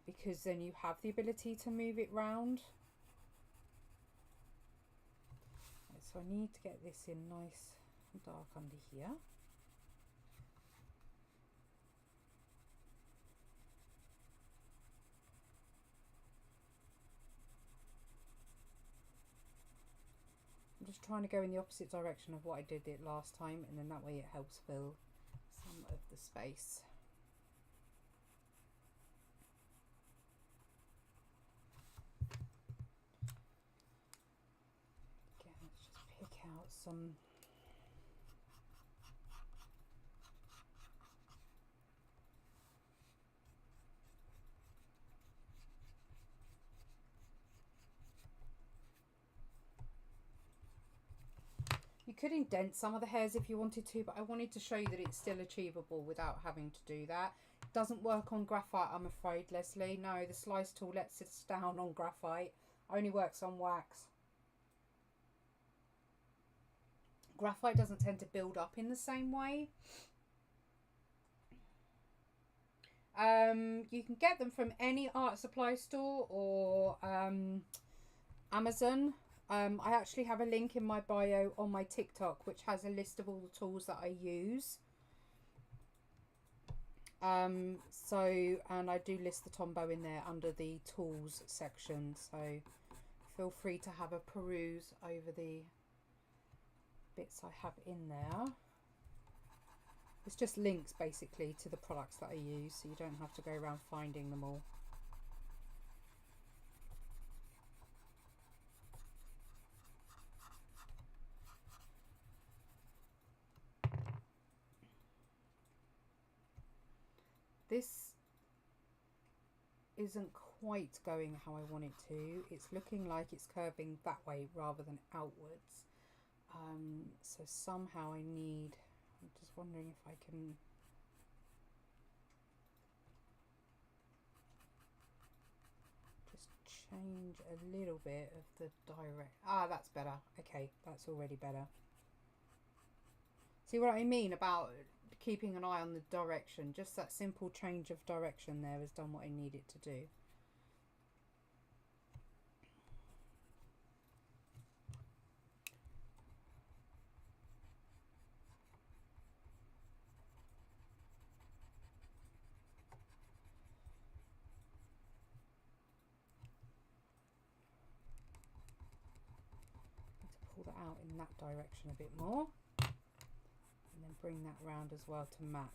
Speaker 1: because then you have the ability to move it round. Right, so I need to get this in nice and dark under here. I'm just trying to go in the opposite direction of what I did it last time, and then that way it helps fill some of the space. Again, let's just pick out some. You could indent some of the hairs if you wanted to, but I wanted to show you that it's still achievable without having to do that. It doesn't work on graphite, I'm afraid, Leslie. No, the slice tool lets us down on graphite. Only works on wax. Graphite doesn't tend to build up in the same way. You can get them from any art supply store or Amazon. I actually have a link in my bio on my TikTok which has a list of all the tools that I use. And I do list the Tombow in there under the tools section, so feel free to have a peruse over the bits I have in there. It's just links basically to the products that I use, so you don't have to go around finding them all. This isn't quite going how I want it to. It's looking like it's curving that way rather than outwards. So somehow I'm just wondering if I can just change a little bit of the direct. Ah, that's better. Okay, that's already better. See what I mean about keeping an eye on the direction? Just that simple change of direction there has done what I need it to do. Pull that out in that direction a bit more, and then bring that round as well to match.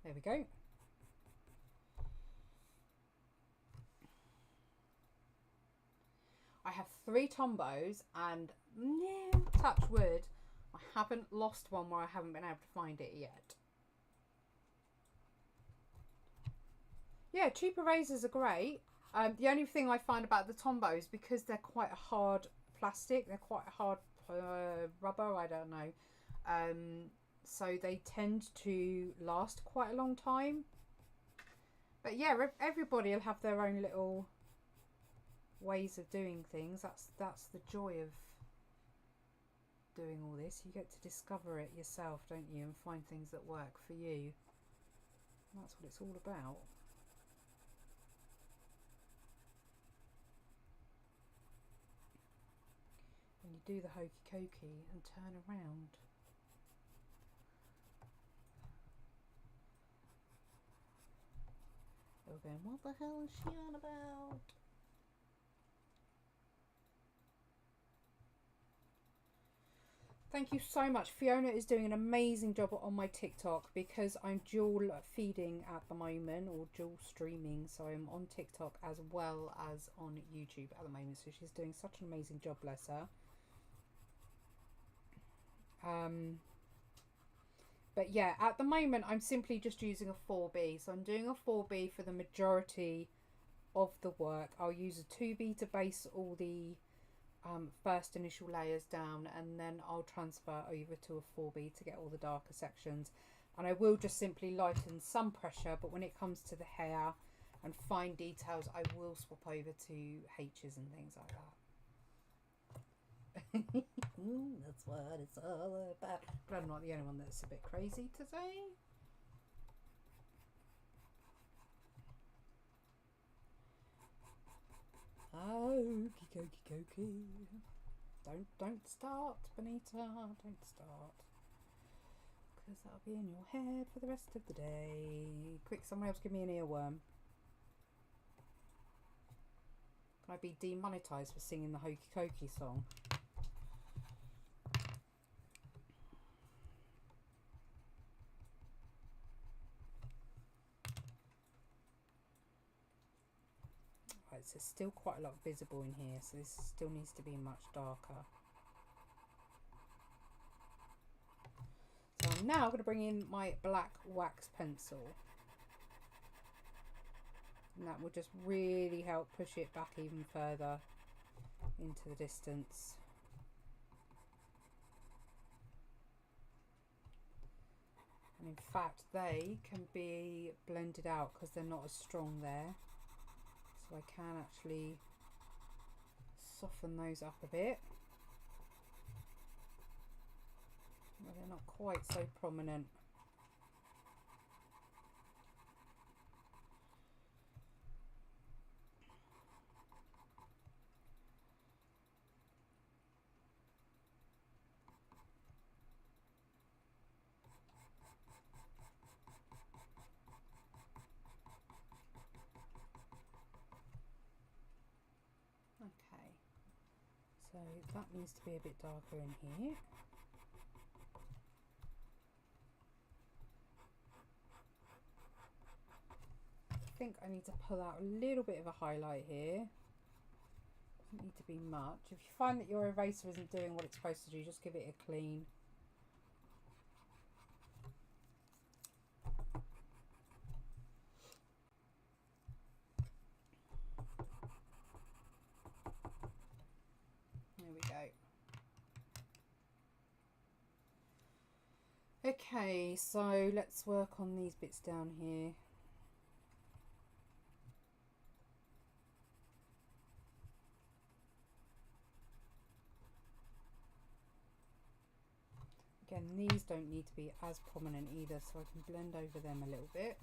Speaker 1: There we go. I have 3 Tombows, and touch wood, I haven't lost one where I haven't been able to find it yet. Yeah, cheap erasers are great. The only thing I find about the Tombows, because they're quite a hard plastic, they're quite a hard rubber, I don't know, so they tend to last quite a long time. But yeah, everybody will have their own little ways of doing things. That's the joy of doing all this. You get to discover it yourself, don't you, and find things that work for you. And that's what it's all about. And you do the hokey cokey and turn around. You're going, what the hell is she on about? Thank you so much. Fiona is doing an amazing job on my TikTok, because I'm dual feeding at the moment, or dual streaming. So I'm on TikTok as well as on YouTube at the moment. So she's doing such an amazing job, bless her. But yeah, at the moment I'm simply just using a 4B. So I'm doing a 4B for the majority of the work. I'll use a 2B to base all the first initial layers down, and then I'll transfer over to a 4B to get all the darker sections. And I will just simply lighten some pressure, but when it comes to the hair and fine details, I will swap over to H's and things like that. That's what it's all about. But I'm not the only one that's a bit crazy today. Okie dokie dokie. Don't start, Benita. Don't start. Because that'll be in your head for the rest of the day. Quick, someone else give me an earworm. Can I be demonetized for singing the Hokey Cokey song? Right, so there's still quite a lot visible in here, so this still needs to be much darker. So I'm now going to bring in my black wax pencil. And that will just really help push it back even further into the distance. And in fact, they can be blended out because they're not as strong there. So I can actually soften those up a bit. Well, they're not quite so prominent. Okay, so that needs to be a bit darker in here. I think I need to pull out a little bit of a highlight here. Doesn't need to be much. If you find that your eraser isn't doing what it's supposed to do, just give it a clean. There we go. Okay, so let's work on these bits down here. Again, these don't need to be as prominent either, so I can blend over them a little bit.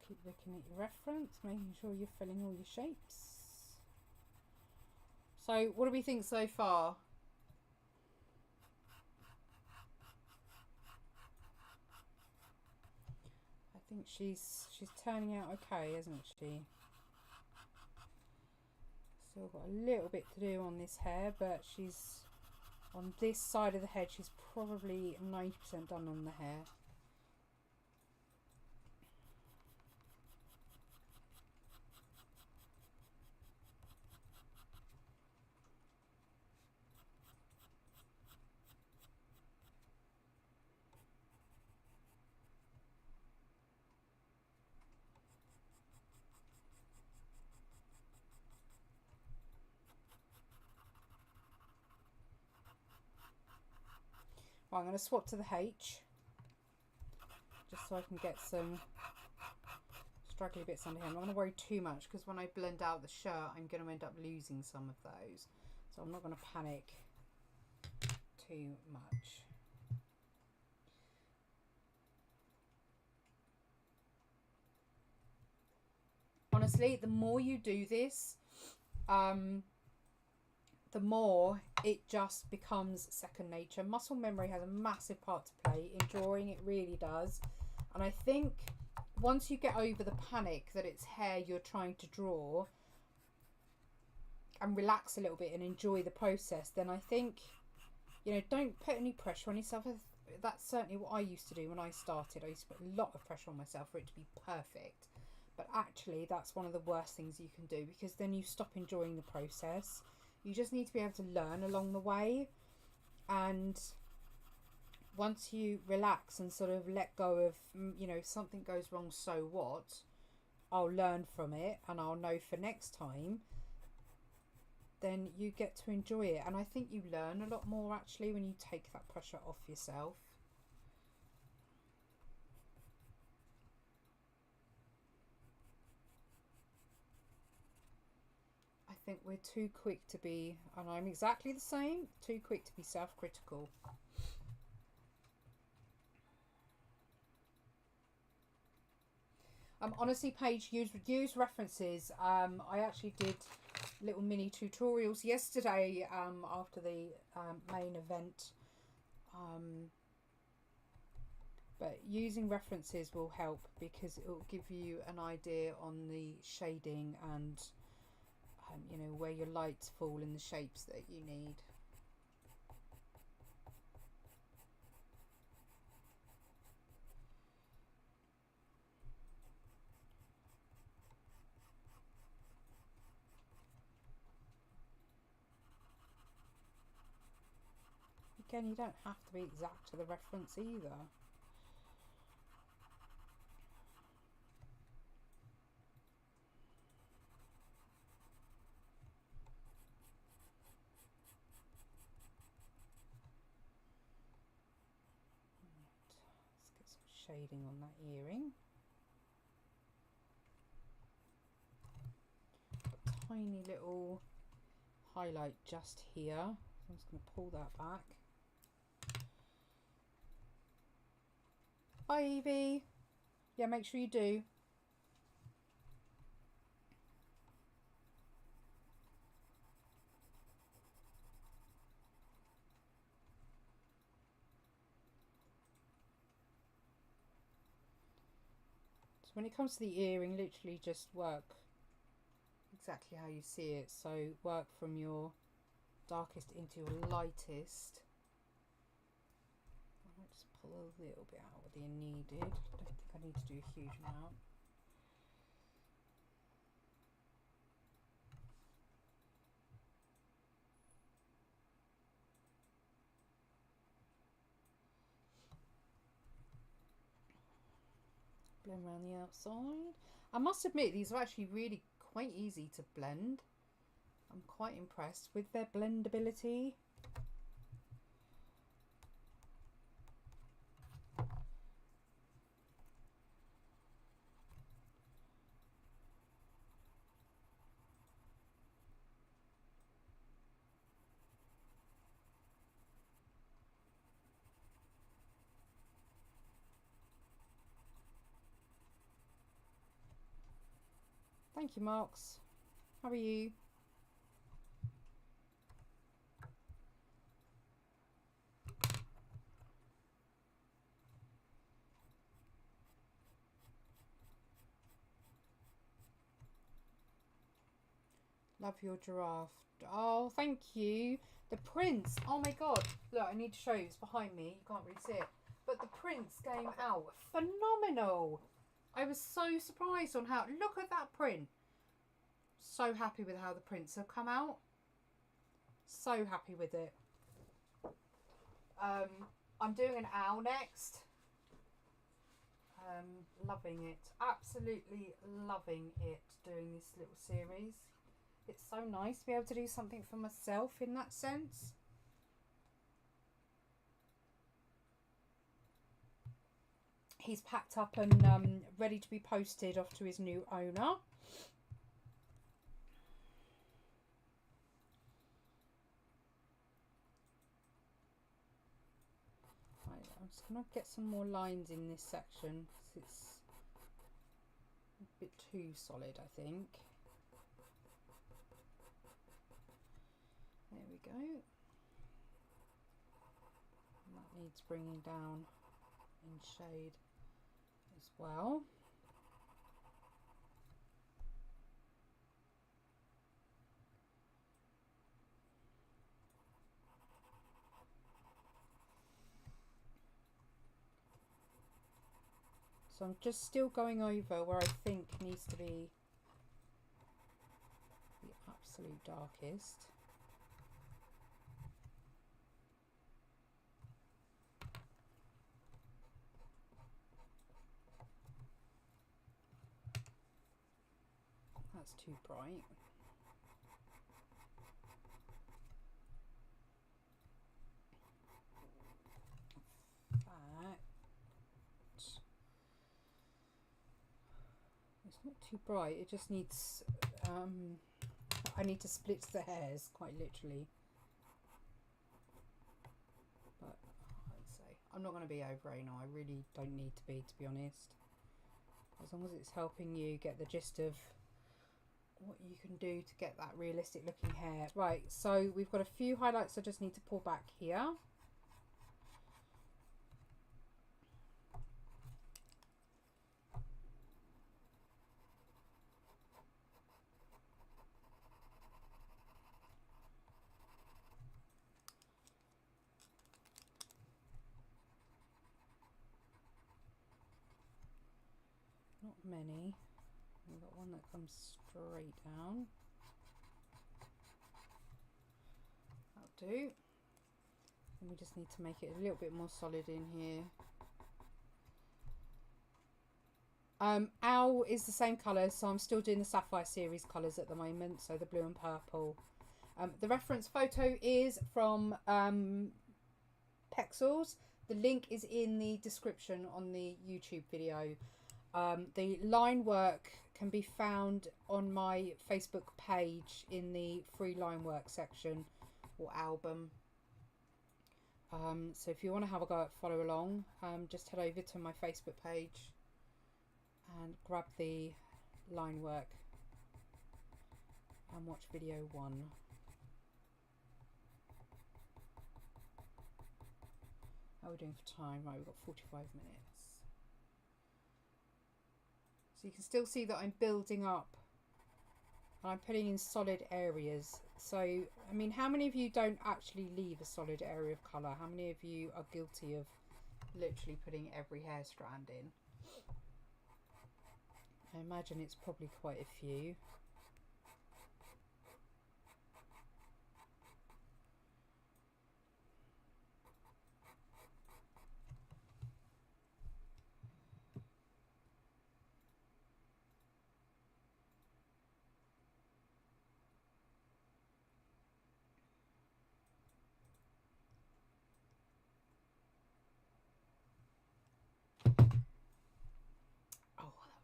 Speaker 1: Keep looking at your reference, making sure you're filling all your shapes. So what do we think so far? I think she's turning out okay, isn't she? Still got a little bit to do on this hair, but she's on this side of the head, she's probably 90% done on the hair. Right, I'm going to swap to the H, just so I can get some straggly bits under here. I'm not going to worry too much, because when I blend out the shirt, I'm going to end up losing some of those. So I'm not going to panic too much. Honestly, the more you do this, the more it just becomes second nature. Muscle memory has a massive part to play in drawing, it really does. And I think once you get over the panic that it's hair you're trying to draw and relax a little bit and enjoy the process, then I think, you know, don't put any pressure on yourself. That's certainly what I used to do when I started. I used to put a lot of pressure on myself for it to be perfect. But actually, that's one of the worst things you can do, because then you stop enjoying the process. You just need to be able to learn along the way. And once you relax and sort of let go of, you know, if something goes wrong, so what? I'll learn from it and I'll know for next time. Then you get to enjoy it. And I think you learn a lot more actually when you take that pressure off yourself. I think we're too quick to be, and I'm exactly the same, too quick to be self-critical. Honestly, Paige, use references. I actually did little mini tutorials yesterday after the main event. But using references will help, because it will give you an idea on the shading and you know, where your lights fall in the shapes that you need. Again, you don't have to be exact to the reference either. Right, let's get some shading on that earring. A tiny little highlight just here. So I'm just going to pull that back. Hi Evie. Yeah, make sure you do. So when it comes to the earring, literally just work exactly how you see it. So work from your darkest into your lightest. I might just pull a little bit out of the needed. I don't think I need to do a huge amount. Blend around the outside. I must admit, these are actually really quite easy to blend. I'm quite impressed with their blendability. Thank you, Marks. How are you? Love your giraffe. Oh, thank you. The prints. Oh my god. Look, I need to show you. It's behind me. You can't really see it. But the prints came out phenomenal. I was so surprised on how... Look at that print. So happy with how the prints have come out. So happy with it. I'm doing an owl next. Loving it. Absolutely loving it, doing this little series. It's so nice to be able to do something for myself in that sense. He's packed up and ready to be posted off to his new owner. Right, I'm just going to get some more lines in this section because it's a bit too solid, I think. There we go. And that needs bringing down in shade as well. So I'm just still going over where I think needs to be the absolute darkest. That's too bright. It's not too bright, it just needs, I need to split the hairs, quite literally. But, I'd say, I'm not going to be over anal, I really don't need to be honest. As long as it's helping you get the gist of what you can do to get that realistic looking hair. Right, so we've got a few highlights I just need to pull back here. Not many. We've got one that comes straight down. That'll do. And we just need to make it a little bit more solid in here. Owl is the same colour, so I'm still doing the Sapphire series colours at the moment, so the blue and purple. The reference photo is from Pexels. The link is in the description on the YouTube video. The line work can be found on my Facebook page in the free line work section or album. So if you want to have a go at follow along, just head over to my Facebook page and grab the line work and watch video 1. How are we doing for time? Right, we've got 45 minutes. So you can still see that I'm building up and I'm putting in solid areas. So, I mean, how many of you don't actually leave a solid area of colour? How many of you are guilty of literally putting every hair strand in? I imagine it's probably quite a few.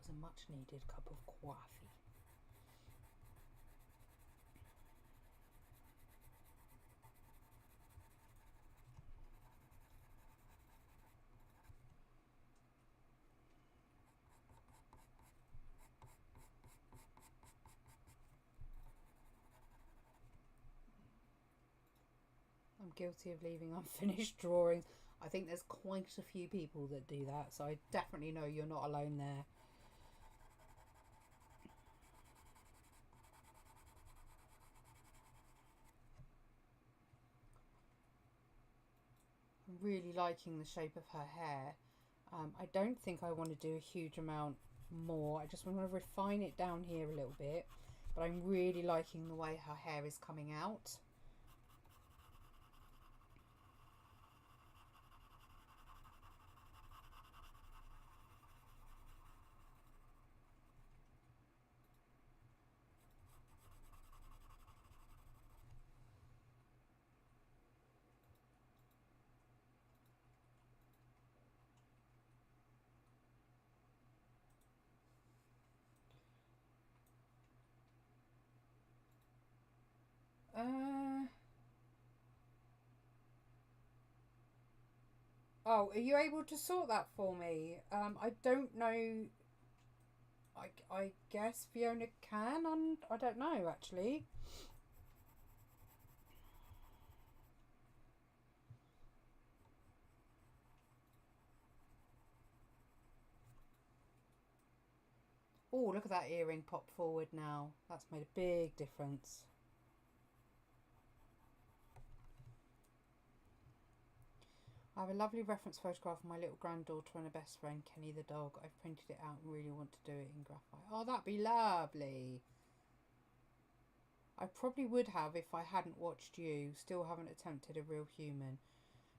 Speaker 1: A much needed cup of coffee. I'm guilty of leaving unfinished drawings. I think there's quite a few people that do that, so I definitely know you're not alone there. Really liking the shape of her hair. I don't think I want to do a huge amount more. I just want to refine it down here a little bit, but I'm really liking the way her hair is coming out. Oh, are you able to sort that for me? I don't know. I guess Fiona can. I don't know actually. Oh, look at that earring pop forward now. That's made a big difference. I have a lovely reference photograph of my little granddaughter and her best friend, Kenny the dog. I've printed it out and really want to do it in graphite. Oh, that'd be lovely. I probably would have if I hadn't watched you. Still haven't attempted a real human.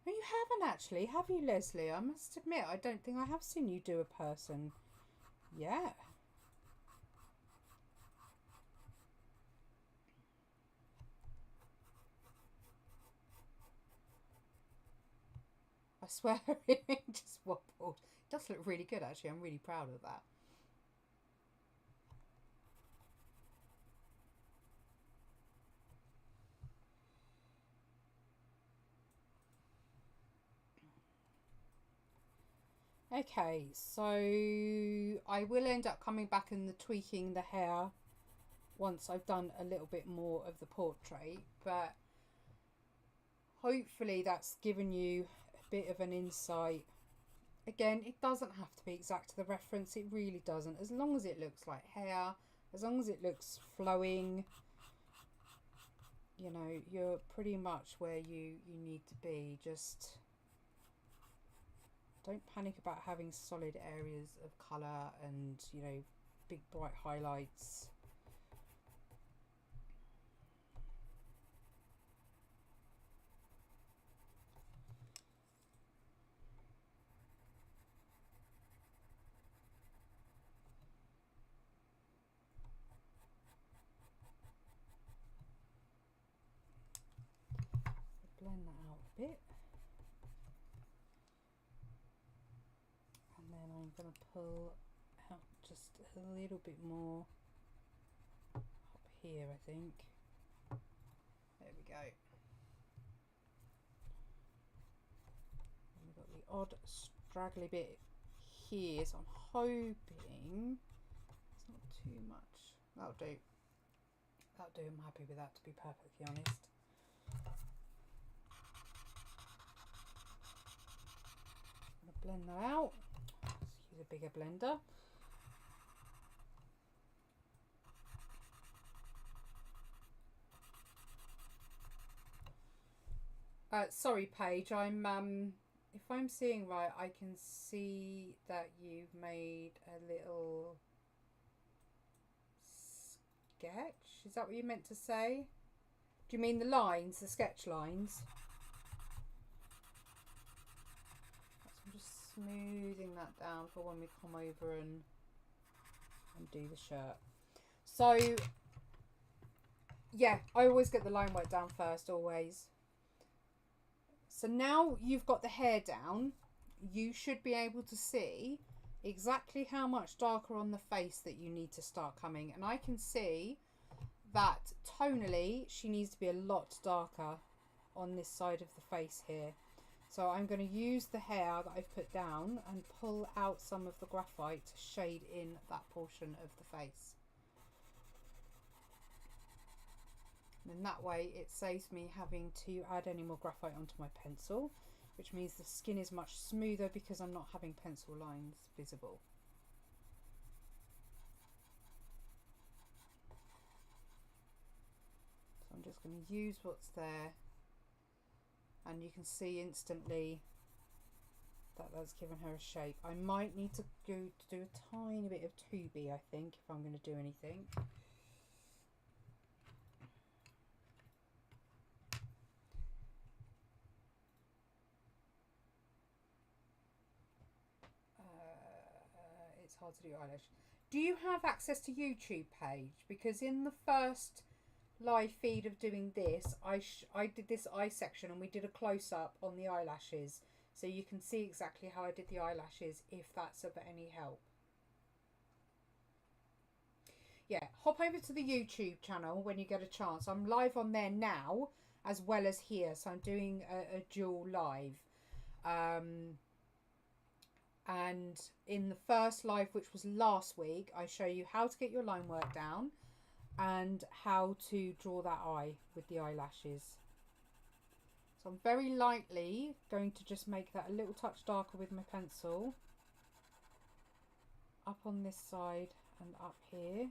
Speaker 1: No, you haven't actually, have you, Leslie? I must admit, I don't think I have seen you do a person yet. I swear it just wobbled. It does look really good actually. I'm really proud of that. Okay, so I will end up coming back and tweaking the hair once I've done a little bit more of the portrait, but hopefully that's given you a bit of an insight. Again, it doesn't have to be exact to the reference, it really doesn't. As long as it looks like hair, as long as it looks flowing, you know, you're pretty much where you need to be. Just don't panic about having solid areas of colour and, you know, big bright highlights. Blend that out a bit. And then I'm going to pull out just a little bit more up here, I think. There we go. And we've got the odd straggly bit here, so I'm hoping it's not too much. That'll do. That'll do. I'm happy with that, to be perfectly honest. Blend that out. Let's use a bigger blender. Sorry, Paige. If I'm seeing right, I can see that you've made a little sketch. Is that what you meant to say? Do you mean the lines, the sketch lines? Smoothing that down for when we come over and do the shirt. So yeah, I always get the line work down first, always. So now you've got the hair down, you should be able to see exactly how much darker on the face that you need to start coming. And I can see that tonally she needs to be a lot darker on this side of the face here. So I'm going to use the hair that I've put down and pull out some of the graphite to shade in that portion of the face. And then that way it saves me having to add any more graphite onto my pencil, which means the skin is much smoother because I'm not having pencil lines visible. So I'm just going to use what's there. And you can see instantly that that's given her a shape. I might need to do a tiny bit of 2B, I think, if I'm going to do anything. It's hard to do eyelash. Do you have access to YouTube page? Because in the first live feed of doing this, I did this eye section and we did a close-up on the eyelashes, so you can see exactly how I did the eyelashes, if that's of any help. Yeah, hop over to the YouTube channel when you get a chance. I'm live on there now as well as here, so I'm doing a dual live. And in the first live, which was last week, I show you how to get your line work down and how to draw that eye with the eyelashes. So I'm very lightly going to just make that a little touch darker with my pencil up on this side and up here.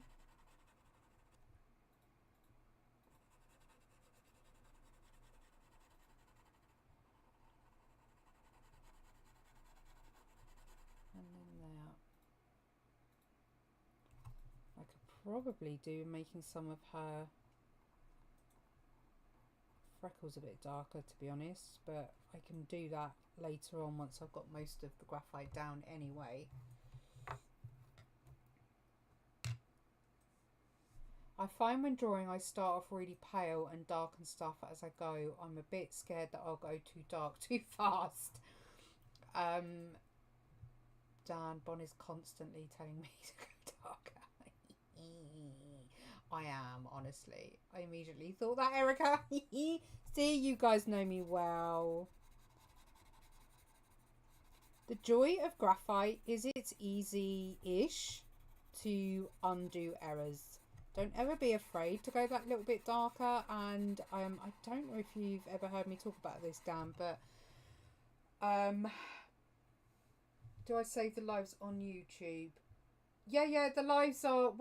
Speaker 1: And then there. I could probably do making some of her freckles a bit darker, to be honest, but I can do that later on once I've got most of the graphite down anyway. I find when drawing I start off really pale and darken stuff as I go. I'm a bit scared that I'll go too dark too fast. Dan, Bon is constantly telling me to go darker. I am, honestly. I immediately thought that, Erica. See, you guys know me well. The joy of graphite is it's easy-ish to undo errors. Don't ever be afraid to go that little bit darker. And I don't know if you've ever heard me talk about this, Dan, but do I save the lives on YouTube? Yeah, the lives are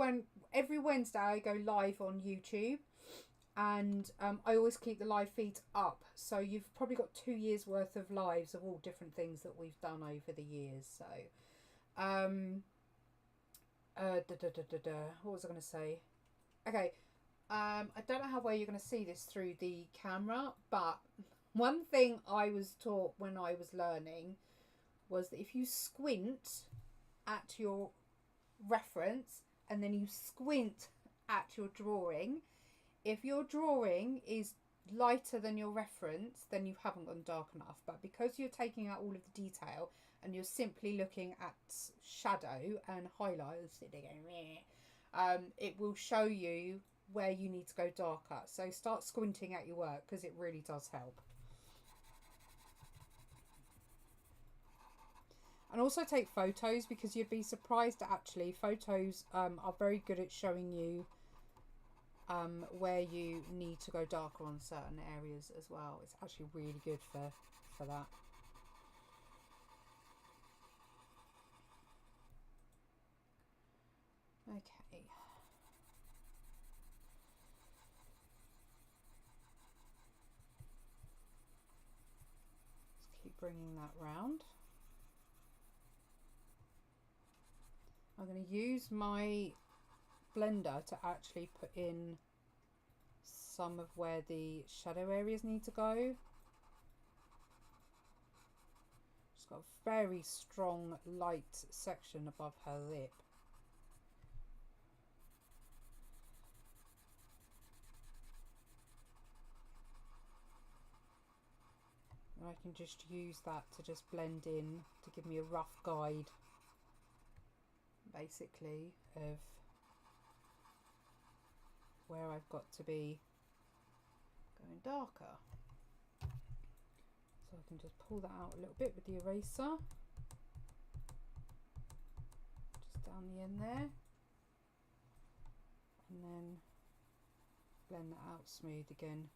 Speaker 1: every Wednesday I go live on YouTube, and I always keep the live feeds up. So you've probably got 2 years worth of lives of all different things that we've done over the years. So, what was I going to say? Okay, I don't know how well you're going to see this through the camera, but one thing I was taught when I was learning was that if you squint at your reference and then you squint at your drawing, if your drawing is lighter than your reference, then you haven't gone dark enough. But because you're taking out all of the detail and you're simply looking at shadow and highlights, it will show you where you need to go darker. So start squinting at your work because it really does help. And also take photos, because you'd be surprised that actually photos are very good at showing you where you need to go darker on certain areas as well. It's actually really good for that. Okay. Just keep bringing that round. I'm going to use my blender to actually put in some of where the shadow areas need to go. She's got a very strong light section above her lip. And I can just use that to just blend in to give me a rough guide, basically, of where I've got to be going darker. So I can just pull that out a little bit with the eraser, just down the end there, and then blend that out smooth again.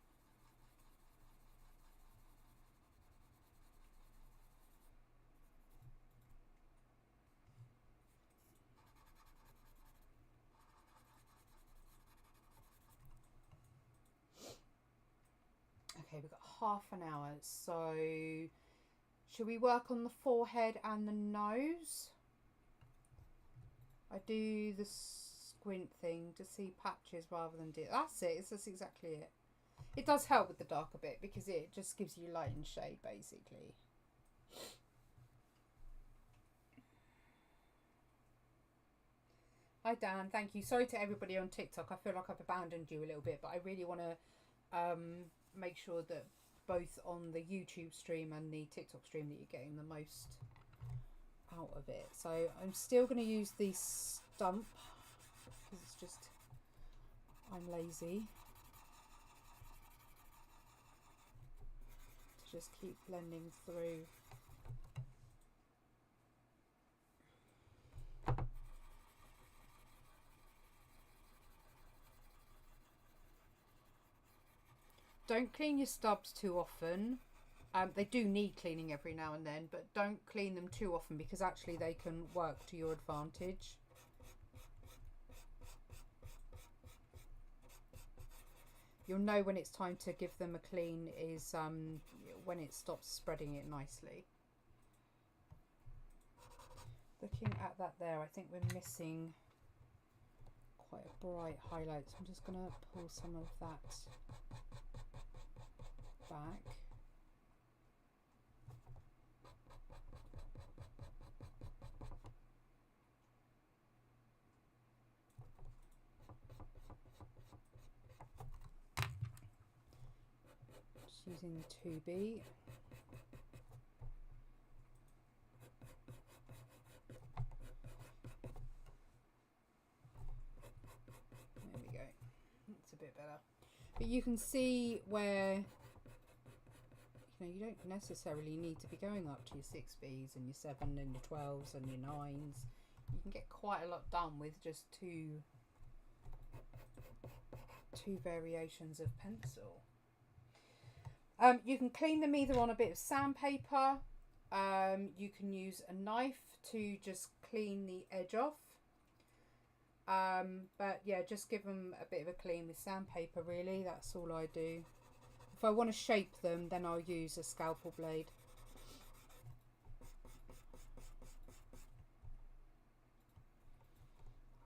Speaker 1: Okay, we've got half an hour, so should we work on the forehead and the nose? I do the squint thing to see patches rather than that's it. That's exactly it. It does help with the darker bit because it just gives you light and shade, basically. Hi Dan, thank you. Sorry to everybody on TikTok. I feel like I've abandoned you a little bit, but I really want to make sure that both on the YouTube stream and the TikTok stream that you're getting the most out of it. So I'm still going to use the stump because it's just, I'm lazy, to just keep blending through. Don't clean your stubs too often. They do need cleaning every now and then, but don't clean them too often because actually they can work to your advantage. You'll know when it's time to give them a clean is when it stops spreading it nicely. Looking at that there, I think we're missing quite a bright highlight. So I'm just going to pull some of that back. Using the 2B. There we go. That's a bit better. But you can see where, you know, you don't necessarily need to be going up to your 6Bs and your 7 and your 12s and your 9s. You can get quite a lot done with just two variations of pencil. You can clean them either on a bit of sandpaper. You can use a knife to just clean the edge off. But yeah, just give them a bit of a clean with sandpaper really. That's all I do. If I want to shape them, then I'll use a scalpel blade.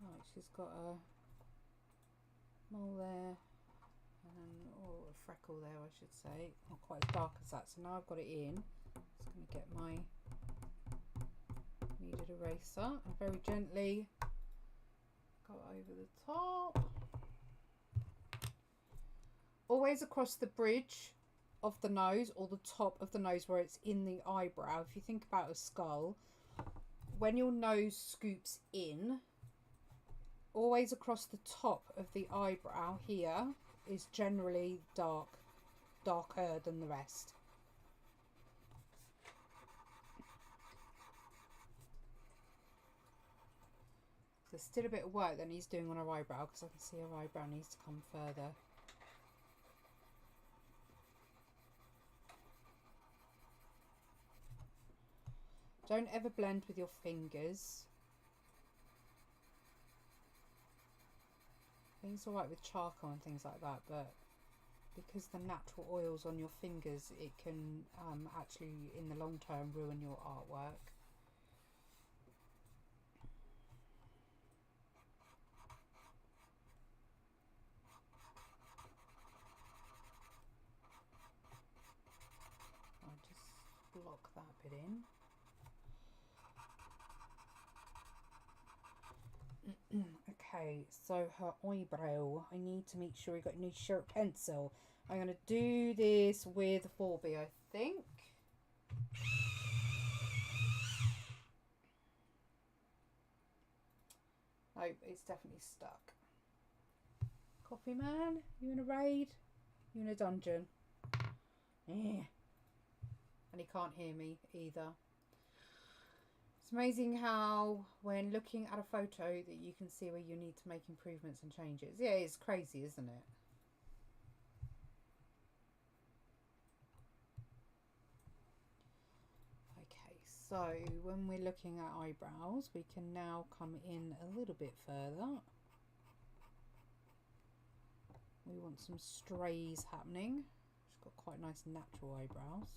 Speaker 1: Right, she's got a mole there. Or a freckle there, I should say. Not quite as dark as that. So now I've got it in. Just going to get my kneaded eraser and very gently go over the top. Always across the bridge of the nose or the top of the nose where it's in the eyebrow. If you think about a skull, when your nose scoops in, always across the top of the eyebrow here is generally darker than the rest. There's still a bit of work that needs doing on her eyebrow because I can see her eyebrow needs to come further. Don't ever blend with your fingers. I think it's alright with charcoal and things like that, but because the natural oils on your fingers, it can actually in the long term ruin your artwork. I'll just block that bit in. Okay, so her eyebrow, I need to make sure you got a new sharp pencil. I'm going to do this with 4B, I think. Nope, it's definitely stuck. Coffee man, you in a raid? You in a dungeon? Yeah. And he can't hear me either. It's amazing how when looking at a photo that you can see where you need to make improvements and changes. Yeah, it's crazy, isn't it? Okay, so when we're looking at eyebrows, we can now come in a little bit further. We want some strays happening. She's got quite nice natural eyebrows.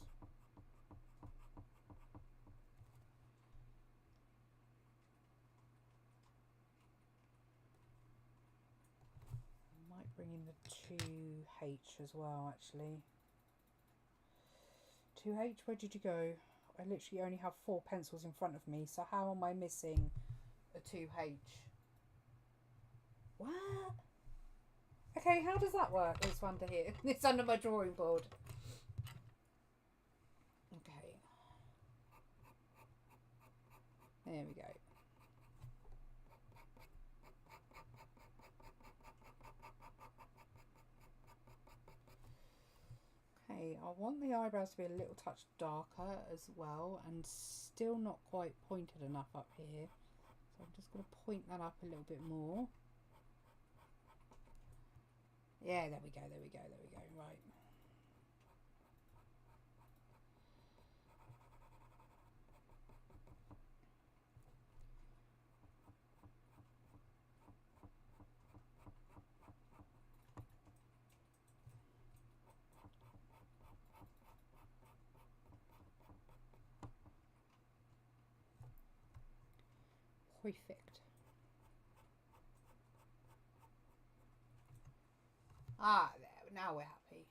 Speaker 1: Bring in the 2H as well, actually. 2H, where did you go? I literally only have 4 pencils in front of me, so how am I missing a 2H? What? Okay, how does that work? It's under here. It's under my drawing board. Okay. There we go. Okay, I want the eyebrows to be a little touch darker as well and still not quite pointed enough up here. So I'm just going to point that up a little bit more. Yeah, there we go, there we go, there we go, right. Perfect. Ah, there. Now we're happy.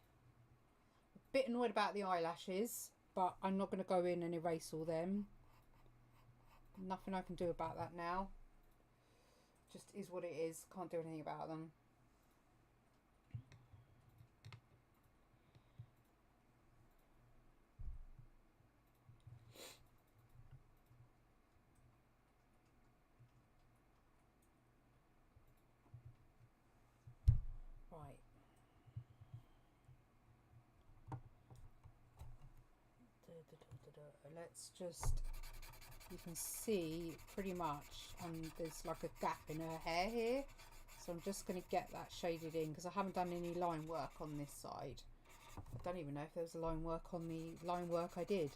Speaker 1: A bit annoyed about the eyelashes, but I'm not going to go in and erase all them. Nothing I can do about that now. Just is what it is. Can't do anything about them. Right. Let's just, you can see pretty much, there's like a gap in her hair here. So I'm just going to get that shaded in because I haven't done any line work on this side. I don't even know if there was a line work on the line work I did.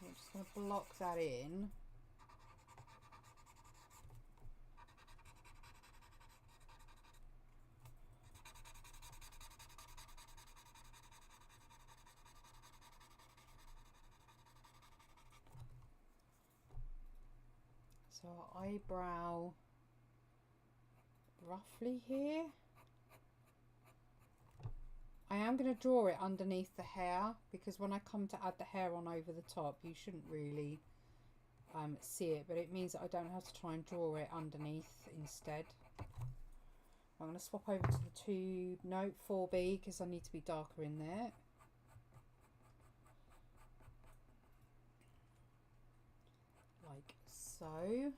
Speaker 1: I'm just going to block that in. So eyebrow roughly here. I am going to draw it underneath the hair because when I come to add the hair on over the top, you shouldn't really see it, but it means that I don't have to try and draw it underneath instead. I'm going to swap over to the 4B because I need to be darker in there. Like so.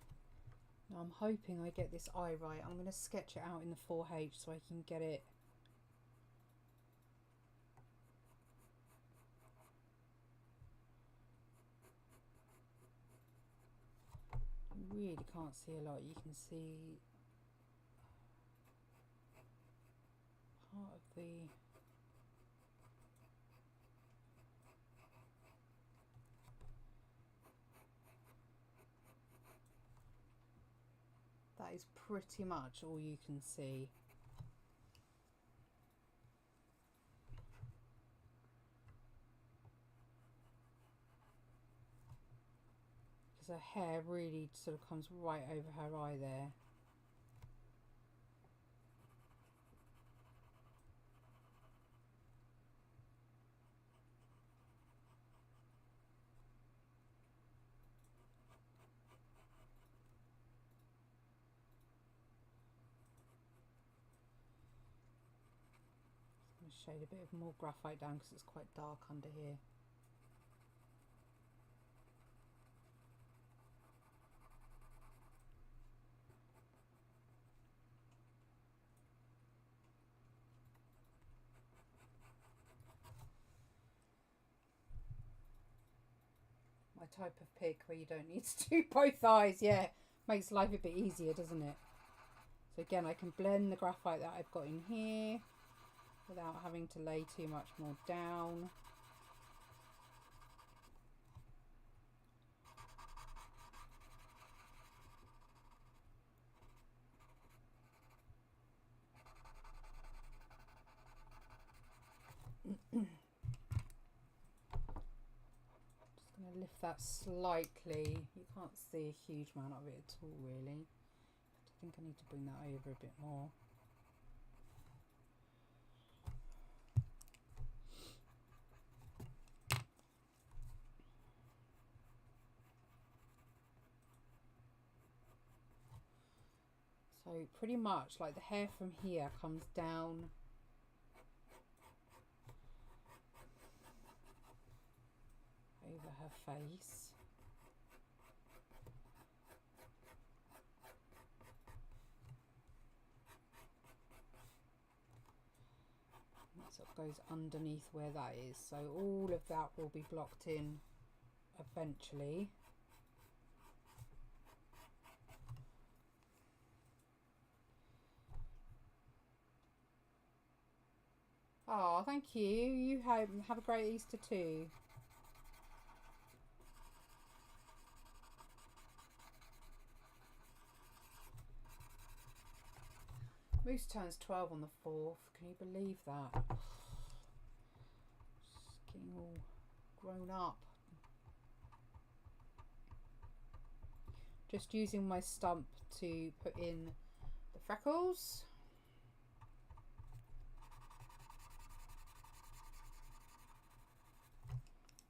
Speaker 1: Now I'm hoping I get this eye right. I'm going to sketch it out in the 4H so I can get it. You really can't see a lot. You can see part of the that is pretty much all you can see. Because her hair really sort of comes right over her eye there. Shade a bit of more graphite down because it's quite dark under here. My type of pick where you don't need to do both eyes, yeah, makes life a bit easier, doesn't it? So again, I can blend the graphite that I've got in here without having to lay too much more down. Just going to lift that slightly. You can't see a huge amount of it at all, really. I think I need to bring that over a bit more. So pretty much like the hair from here comes down over her face. And that sort of goes underneath where that is. So all of that will be blocked in eventually. Oh, thank you. You have a great Easter too. Moose turns 12 on the 4th. Can you believe that? Just getting all grown up. Just using my stump to put in the freckles.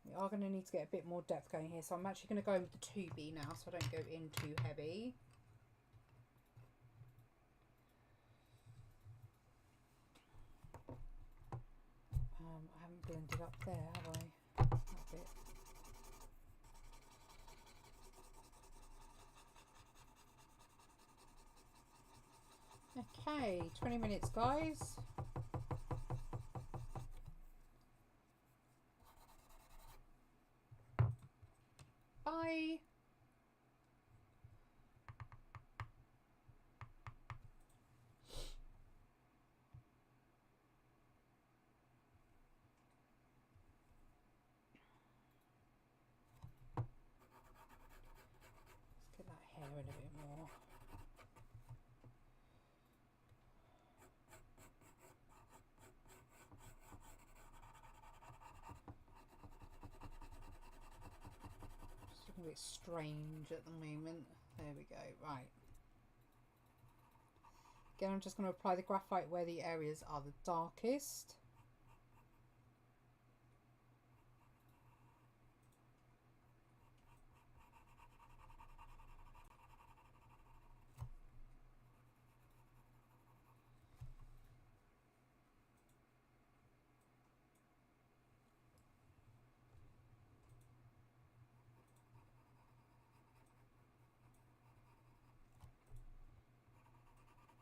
Speaker 1: We are going to need to get a bit more depth going here, so I'm actually going to go in with the 2B now, so I don't go in too heavy. I haven't blended up there, have I? That bit. Okay, 20 minutes, guys. Bye. Let's get that hair in a bit more. Just looking a bit strange at the moment. There we go. Right. Again, I'm just going to apply the graphite where the areas are the darkest.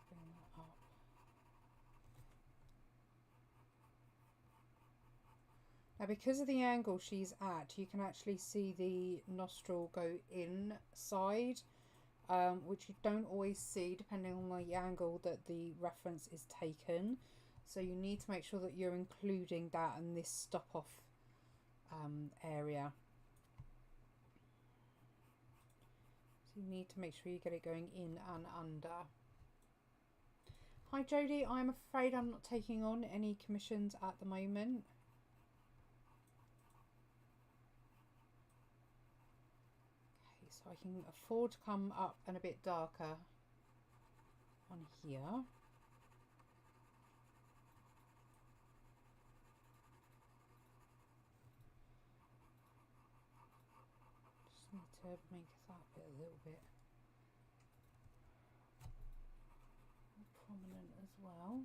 Speaker 1: Bring that up. Now, because of the angle she's at, you can actually see the nostril go inside, which you don't always see depending on the angle that the reference is taken. So you need to make sure that you're including that in this stop-off area. So you need to make sure you get it going in and under. Hi Jodie, I'm afraid I'm not taking on any commissions at the moment. So I can afford to come up and a bit darker on here. Just need to make that bit a little bit more prominent as well.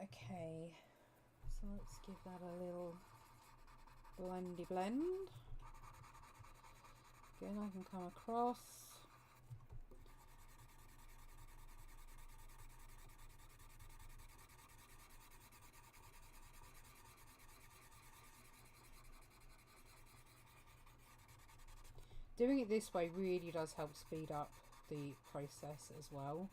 Speaker 1: Okay, so let's give that a little blendy blend. Again, I can come across. Doing it this way really does help speed up the process as well.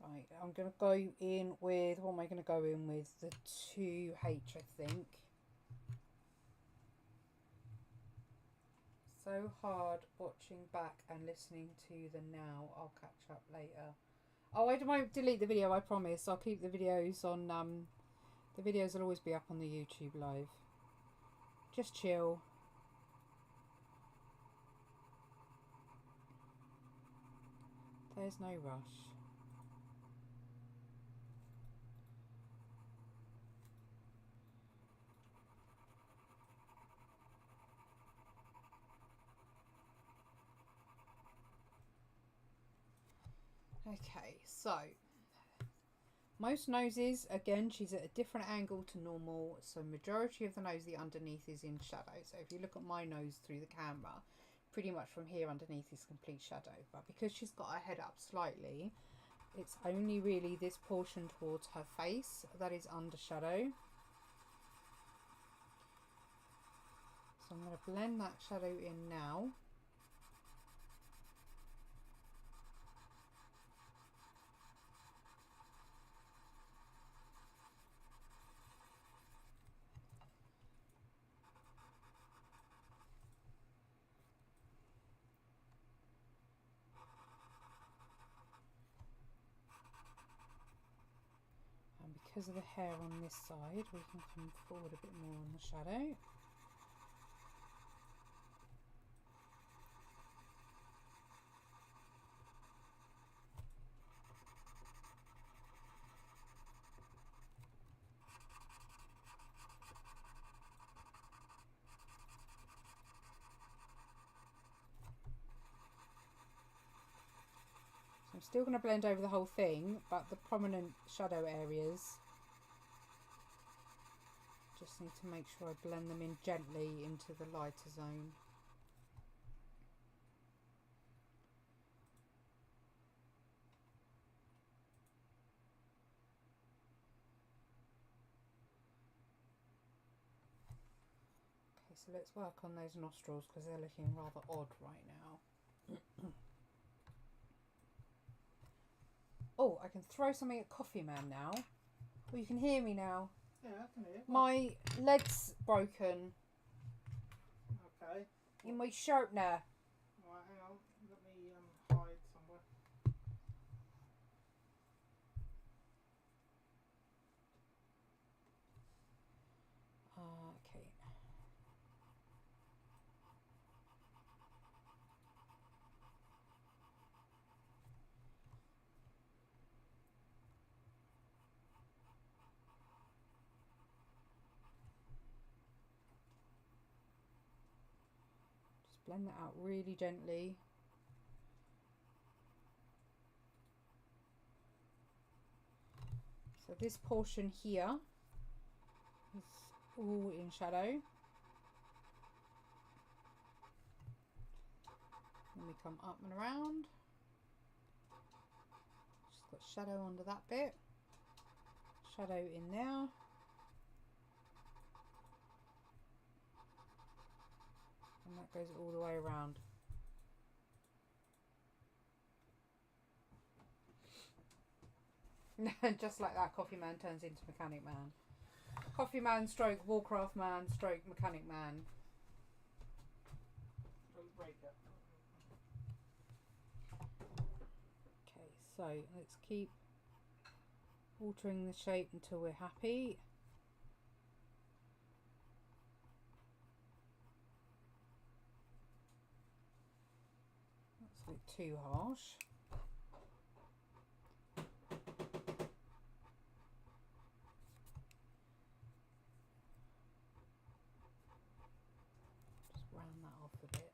Speaker 1: Right, I'm going to go in with, what am I going to go in with? The 2H, I think. So hard watching back and listening to the now. I'll catch up later. Oh, I won't delete the video, I promise. I'll keep the videos on, the videos will always be up on the YouTube live. Just chill. There's no rush. Okay, so most noses, again, she's at a different angle to normal, so majority of the nose, the underneath is in shadow. So if you look at my nose through the camera, pretty much from here underneath is complete shadow. But because she's got her head up slightly, it's only really this portion towards her face that is under shadow. So I'm going to blend that shadow in now. because of the hair on this side, we can come forward a bit more on the shadow. I'm still going to blend over the whole thing, but the prominent shadow areas, just need to make sure I blend them in gently into the lighter zone. Okay, so let's work on those nostrils because they're looking rather odd right now. Oh, I can throw something at Coffee Man now. Oh, you can hear me now.
Speaker 3: Yeah, I can hear.
Speaker 1: My leg's broken
Speaker 3: Okay.
Speaker 1: in my shirt now.
Speaker 3: Right, hang on. Let me hide somewhere.
Speaker 1: Okay. Just blend that out really gently. So this portion here is all in shadow. Then we come up and around. Just got shadow under that bit. Shadow in there. And that goes all the way around. Just like that, Coffee Man turns into Mechanic Man. Coffee Man stroke Warcraft Man stroke Mechanic Man.
Speaker 3: Don't break it.
Speaker 1: Okay, so let's keep altering the shape until we're happy. That's a bit too harsh. Just round that off a bit.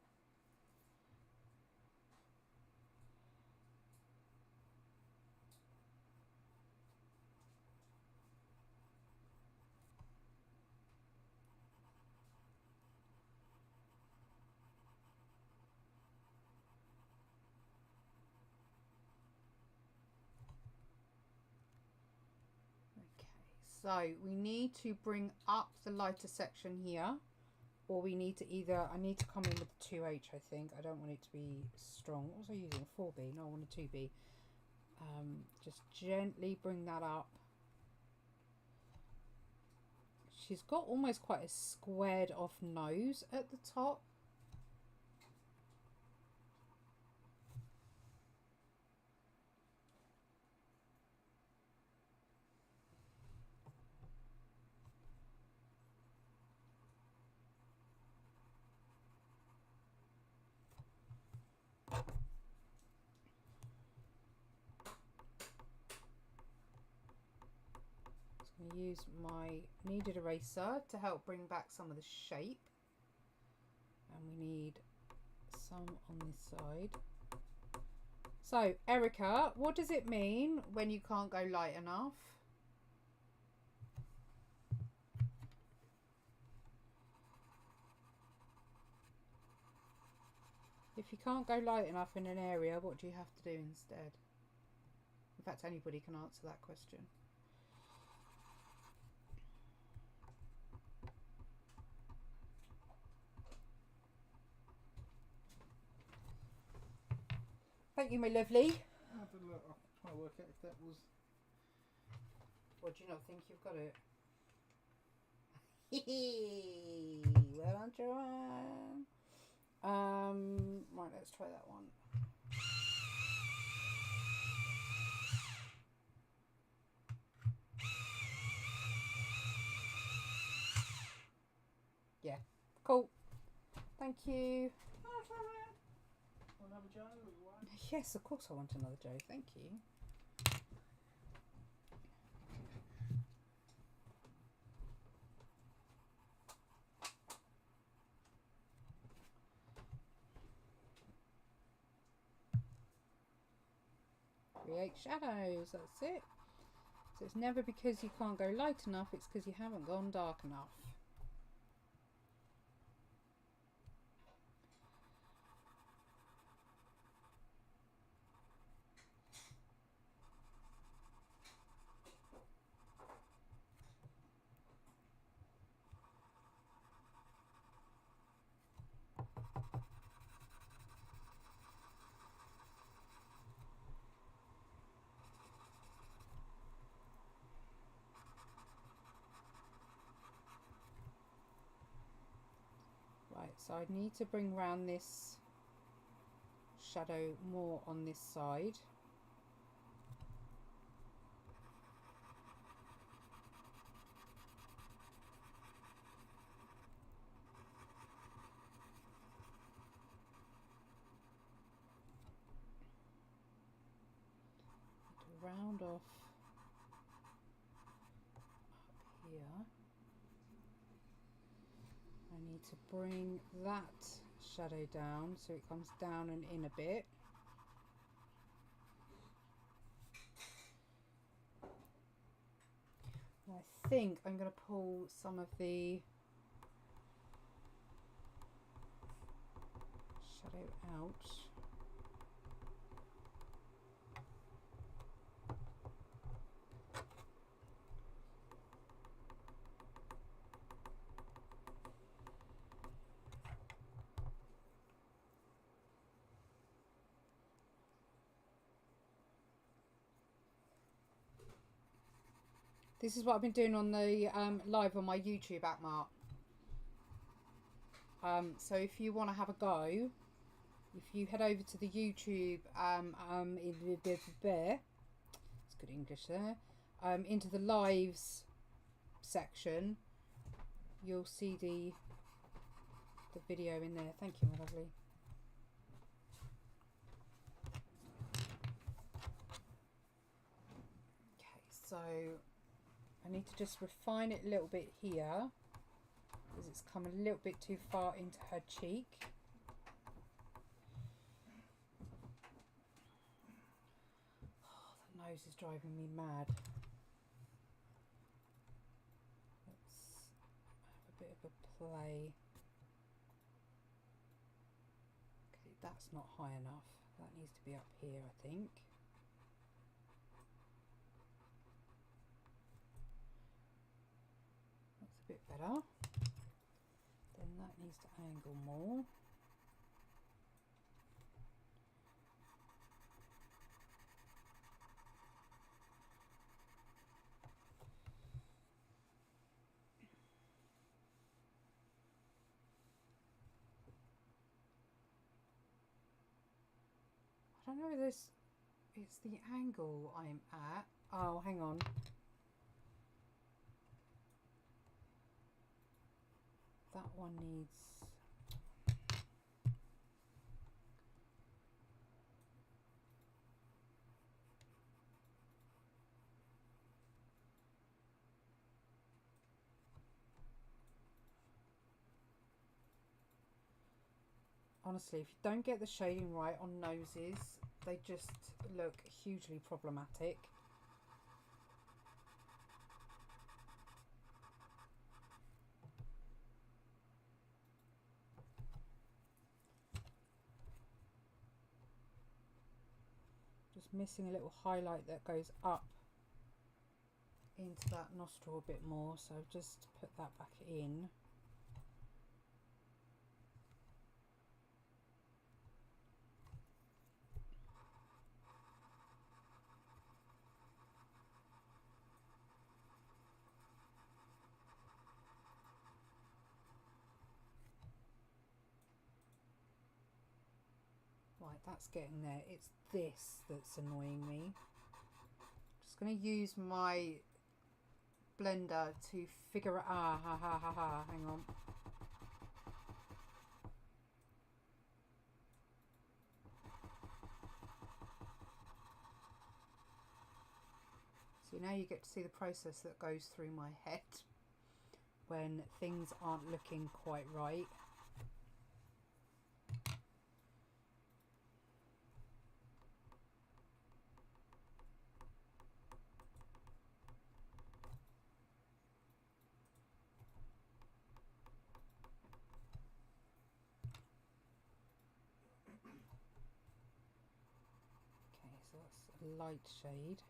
Speaker 1: So we need to bring up the lighter section here, or we need to I need to come in with 2H, I think. I don't want it to be strong. What was I using? 4B? No, I want a 2B. Just gently bring that up. She's got almost quite a squared off nose at the top. Use my kneaded eraser to help bring back some of the shape, and we need some on this side. So Erica, what does it mean when you can't go light enough? If you can't go light enough in an area, what do you have to do instead? In fact, anybody can answer that question. Thank you, my lovely.
Speaker 3: Have a look. I'll try to work out if that was.
Speaker 1: What do you not think you've got it? Well done, Joanne. Right, let's try that one. Cool. Thank you.
Speaker 3: Another Joe, or you want?
Speaker 1: Yes, of course I want another Joe. Thank you. Create shadows, that's it. So it's never because you can't go light enough, it's because you haven't gone dark enough. Right, so I need to bring round this shadow more on this side. To round off up here. I need to bring that shadow down so it comes down and in a bit. And I think I'm going to pull some of the shadow out. This is what I've been doing on the live on my YouTube at Mart. So if you want to have a go, if you head over to the YouTube in the bear, it's good English there, into the lives section, you'll see the video in there. Thank you, my lovely. Okay, so I need to just refine it a little bit here because it's come a little bit too far into her cheek. Oh, the nose is driving me mad. Let's have a bit of a play. Okay, that's not high enough. That needs to be up here, I think. Bit better. Then that needs to angle more. I don't know if this it's the angle I'm at. Oh, hang on. That one needs honestly, if you don't get the shading right on noses, they just look hugely problematic. Just missing a little highlight that goes up into that nostril a bit more, so I've just put that back in. Right, that's getting there. It's this that's annoying me. Just going to use my blender to figure it out. Hang on. now you get to see the process that goes through my head when things aren't looking quite right. Okay, so that's a light shade.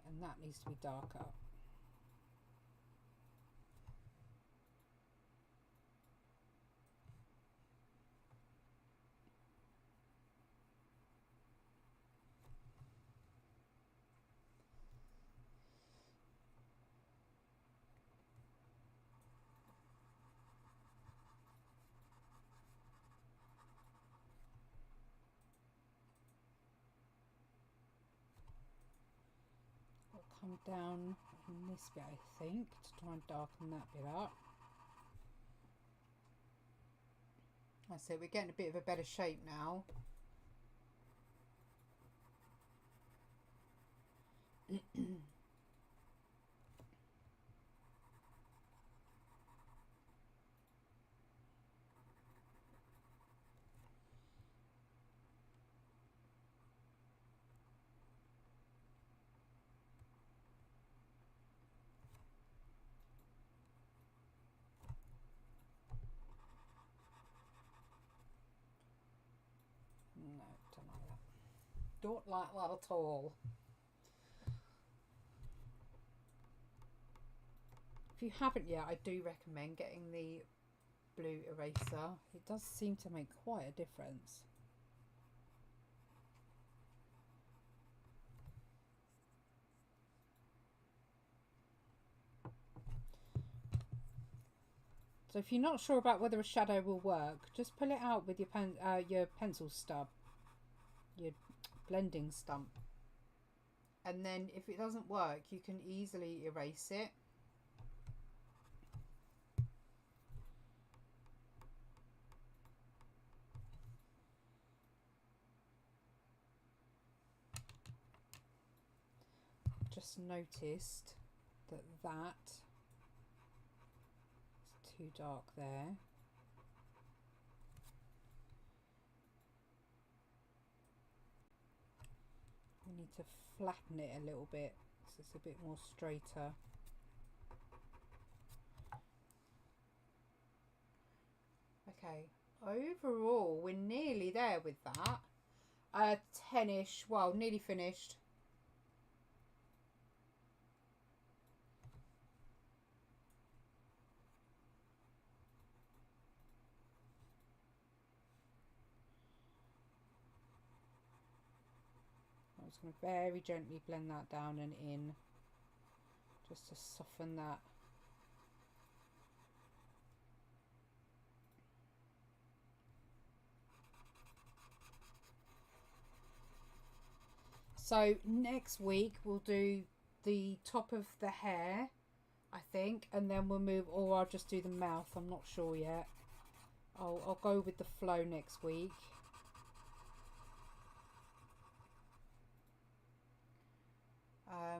Speaker 1: And that needs to be darker. Come down in this bit, I think, to try and darken that bit up. I say we're getting a bit of a better shape now. No, don't like that. Don't like that at all. If you haven't yet, I do recommend getting the blue eraser. It does seem to make quite a difference. So if you're not sure about whether a shadow will work, just pull it out with your pencil stub, your blending stump. And then if it doesn't work, you can easily erase it. Just noticed that is too dark there. We need to flatten it a little bit so it's a bit more straighter. Okay, overall we're nearly there with that. 10ish, well, nearly finished. I'm just going to very gently blend that down and in, just to soften that. So next week we'll do the top of the hair, I think, and then we'll move, or I'll just do the mouth, I'm not sure yet. I'll go with the flow next week.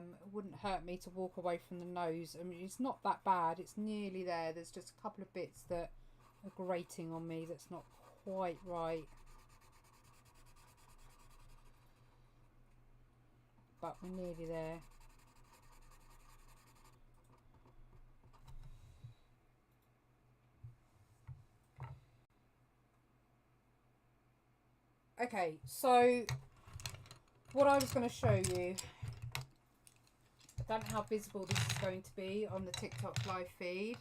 Speaker 1: It wouldn't hurt me to walk away from the nose. I mean, it's not that bad, it's nearly there. There's just a couple of bits that are grating on me that's not quite right. But we're nearly there. Okay, so what I was going to show you, I don't know how visible this is going to be on the TikTok live feed,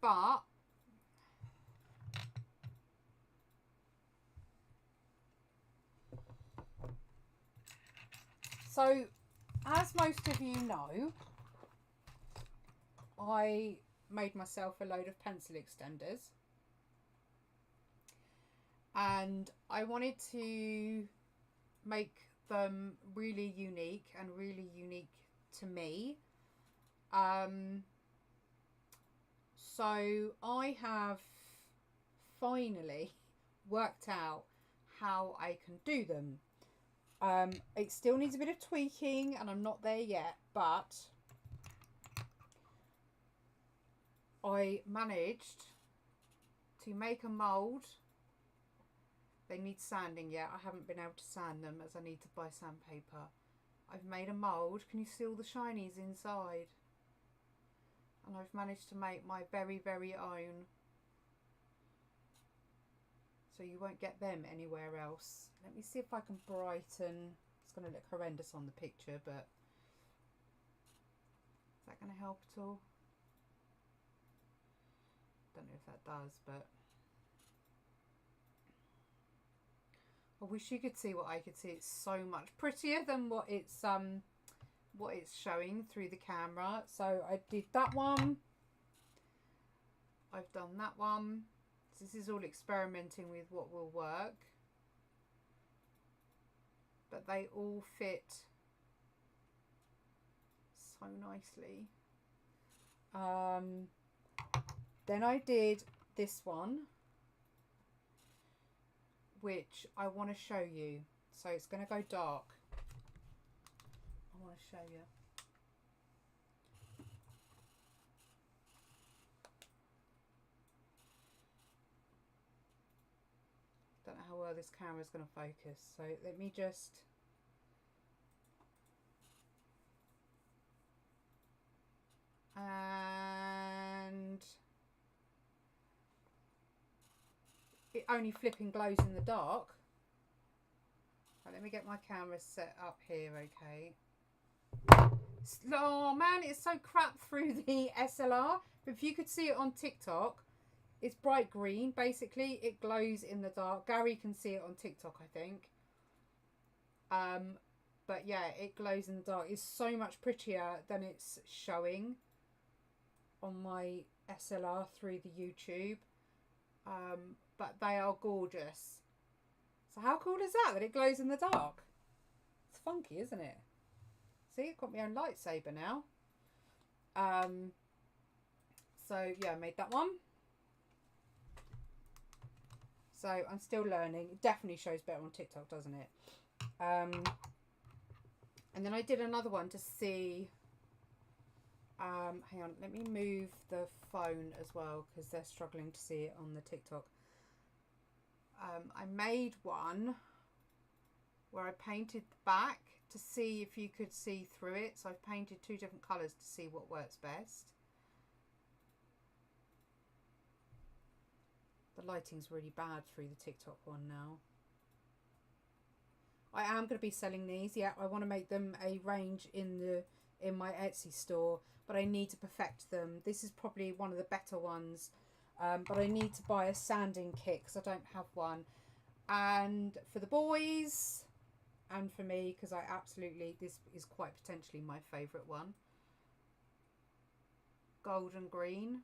Speaker 1: but so as most of you know, I made myself a load of pencil extenders, and I wanted to make them really unique and really unique to me. So I have finally worked out how I can do them. It still needs a bit of tweaking and I'm not there yet, but I managed to make a mould. They need sanding yet. I haven't been able to sand them as I need to buy sandpaper. I've made a mould. Can you see all the shinies inside? And I've managed to make my very, very own. So you won't get them anywhere else. Let me see if I can brighten. It's going to look horrendous on the picture, but is that going to help at all? Don't know if that does, but I wish you could see what I could see. It's so much prettier than what it's showing through the camera. So I did that one. I've done that one. So this is all experimenting with what will work. But they all fit so nicely. Then I did this one, which I want to show you. So it's going to go dark. I want to show you. Don't know how well this camera is going to focus. So let me just... And it only flipping glows in the dark. Right, let me get my camera set up here, okay. Oh man, it's so crap through the SLR. But if you could see it on TikTok, it's bright green. Basically, it glows in the dark. Gary can see it on TikTok, I think. But yeah, it glows in the dark. It's so much prettier than it's showing on my SLR through the YouTube. But they are gorgeous. So how cool is that it glows in the dark? It's funky, isn't it? See, I've got my own lightsaber now. So yeah, I made that one. So I'm still learning. It definitely shows better on TikTok, doesn't it? And then I did another one to see. Hang on, let me move the phone as well because they're struggling to see it on the TikTok. I made one where I painted the back to see if you could see through it. So I've painted two different colours to see what works best. The lighting's really bad through the TikTok one now. I am going to be selling these. Yeah, I want to make them a range in my Etsy store, but I need to perfect them. This is probably one of the better ones, but I need to buy a sanding kit because I don't have one. And for the boys and for me, because I absolutely, this is quite potentially my favourite one. Gold and green.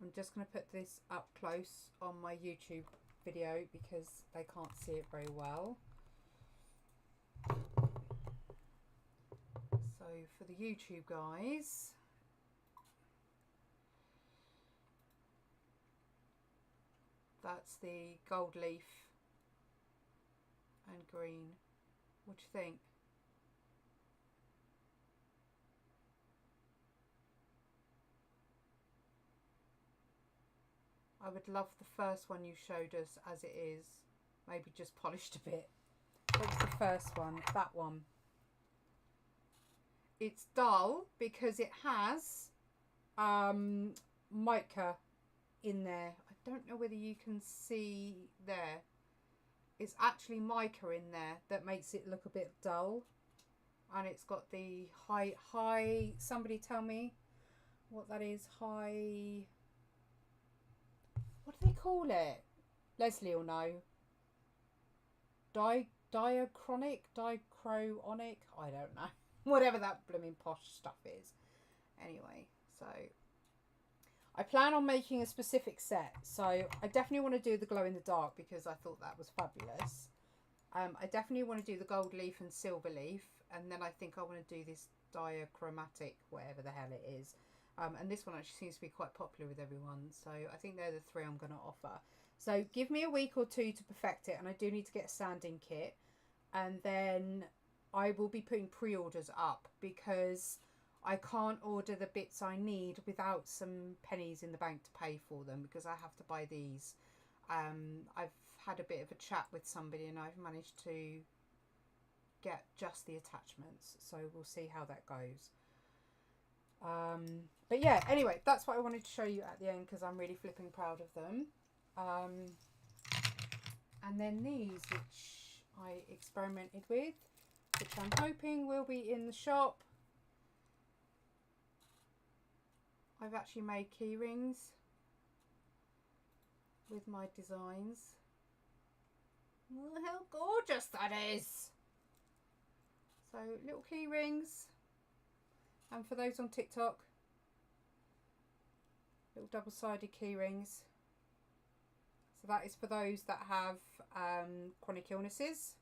Speaker 1: I'm just going to put this up close on my YouTube video because they can't see it very well. So for the YouTube guys, that's the gold leaf and green. What do you think? I would love the first one you showed us as it is, maybe just polished a bit. What's the first one? That one. It's dull because it has mica in there. I don't know whether you can see there. It's actually mica in there that makes it look a bit dull. And it's got the high, somebody tell me what that is, high... What do they call it? Leslie will know. Diachronic? Diachronic? I don't know. Whatever that blooming posh stuff is. Anyway, so I plan on making a specific set, so I definitely want to do the glow in the dark because I thought that was fabulous. I definitely want to do the gold leaf and silver leaf, and then I think I want to do this diachromatic, whatever the hell it is. And this one actually seems to be quite popular with everyone, so I think they're the three I'm going to offer. So give me a week or two to perfect it, and I do need to get a sanding kit, and then I will be putting pre-orders up because I can't order the bits I need without some pennies in the bank to pay for them, because I have to buy these. I've had a bit of a chat with somebody and I've managed to get just the attachments, so we'll see how that goes. But yeah, anyway, that's what I wanted to show you at the end because I'm really flipping proud of them. And then these, which I experimented with, which I'm hoping will be in the shop. I've actually made key rings with my designs. Oh, how gorgeous that is! So little key rings, and for those on TikTok, little double-sided key rings. So that is for those that have chronic illnesses.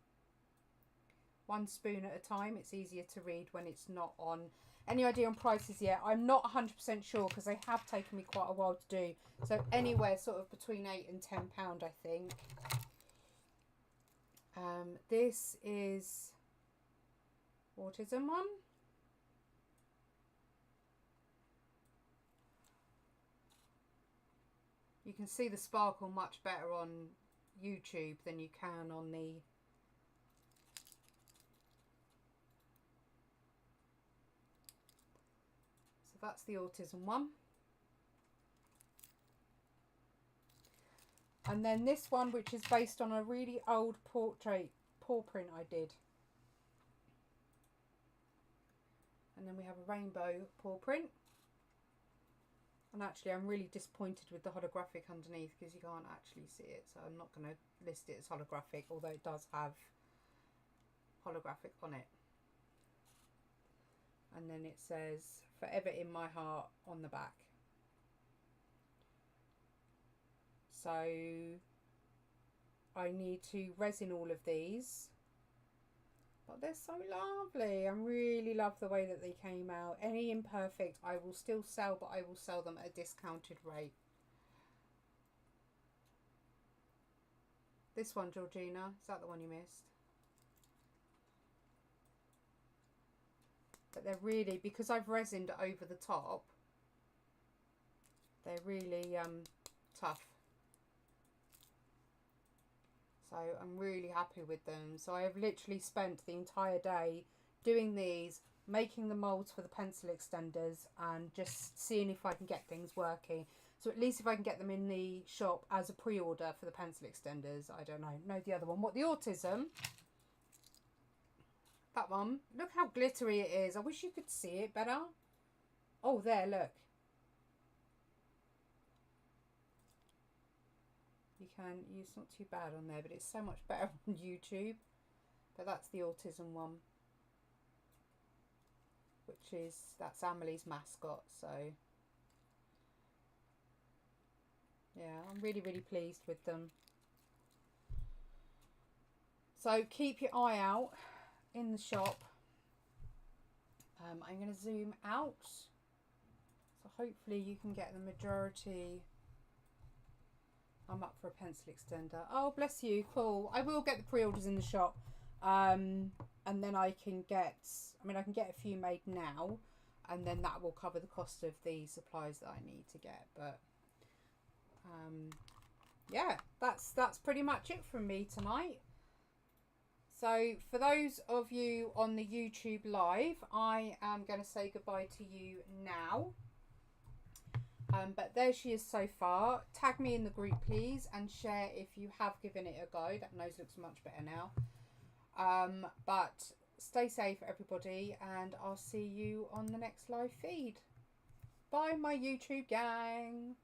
Speaker 1: 1 spoon at a time. It's easier to read when it's not on. Any idea on prices yet? I'm not 100% sure because they have taken me quite a while to do. So anywhere sort of between £8 and £10, I think. This is autism one. You can see the sparkle much better on YouTube than you can on the that's the autism one. And then this one, which is based on a really old paw print I did. And then we have a rainbow paw print. And actually I'm really disappointed with the holographic underneath because you can't actually see it. So I'm not going to list it as holographic, although it does have holographic on it. And then it says forever in my heart on the back. So I need to resin all of these, but they're so lovely. I really love the way that they came out. Any imperfect I will still sell, but I will sell them at a discounted rate. This one, Georgina, is that the one you missed? But they're really, because I've resined over the top, they're really tough. So I'm really happy with them. So I have literally spent the entire day doing these, making the molds for the pencil extenders and just seeing if I can get things working. So at least if I can get them in the shop as a pre-order for the pencil extenders. I don't know. No, the other one. What, the autism? That one. Look how glittery it is. I wish you could see it better. Oh, there, look. You can, it's not too bad on there, but it's so much better on YouTube. But that's the autism one, which is, that's Amelie's mascot. So yeah, I'm really, really pleased with them. So keep your eye out in the shop. I'm going to zoom out, so hopefully you can get the majority. I'm up for a pencil extender. Oh, bless you. Cool. I will get the pre-orders in the shop. And then I can get, I can get a few made now, and then that will cover the cost of the supplies that I need to get. But yeah, that's pretty much it from me tonight. So for those of you on the YouTube live, I am going to say goodbye to you now. But there she is so far. Tag me in the group, please, and share if you have given it a go. That nose looks much better now. But stay safe, everybody, and I'll see you on the next live feed. Bye, my YouTube gang.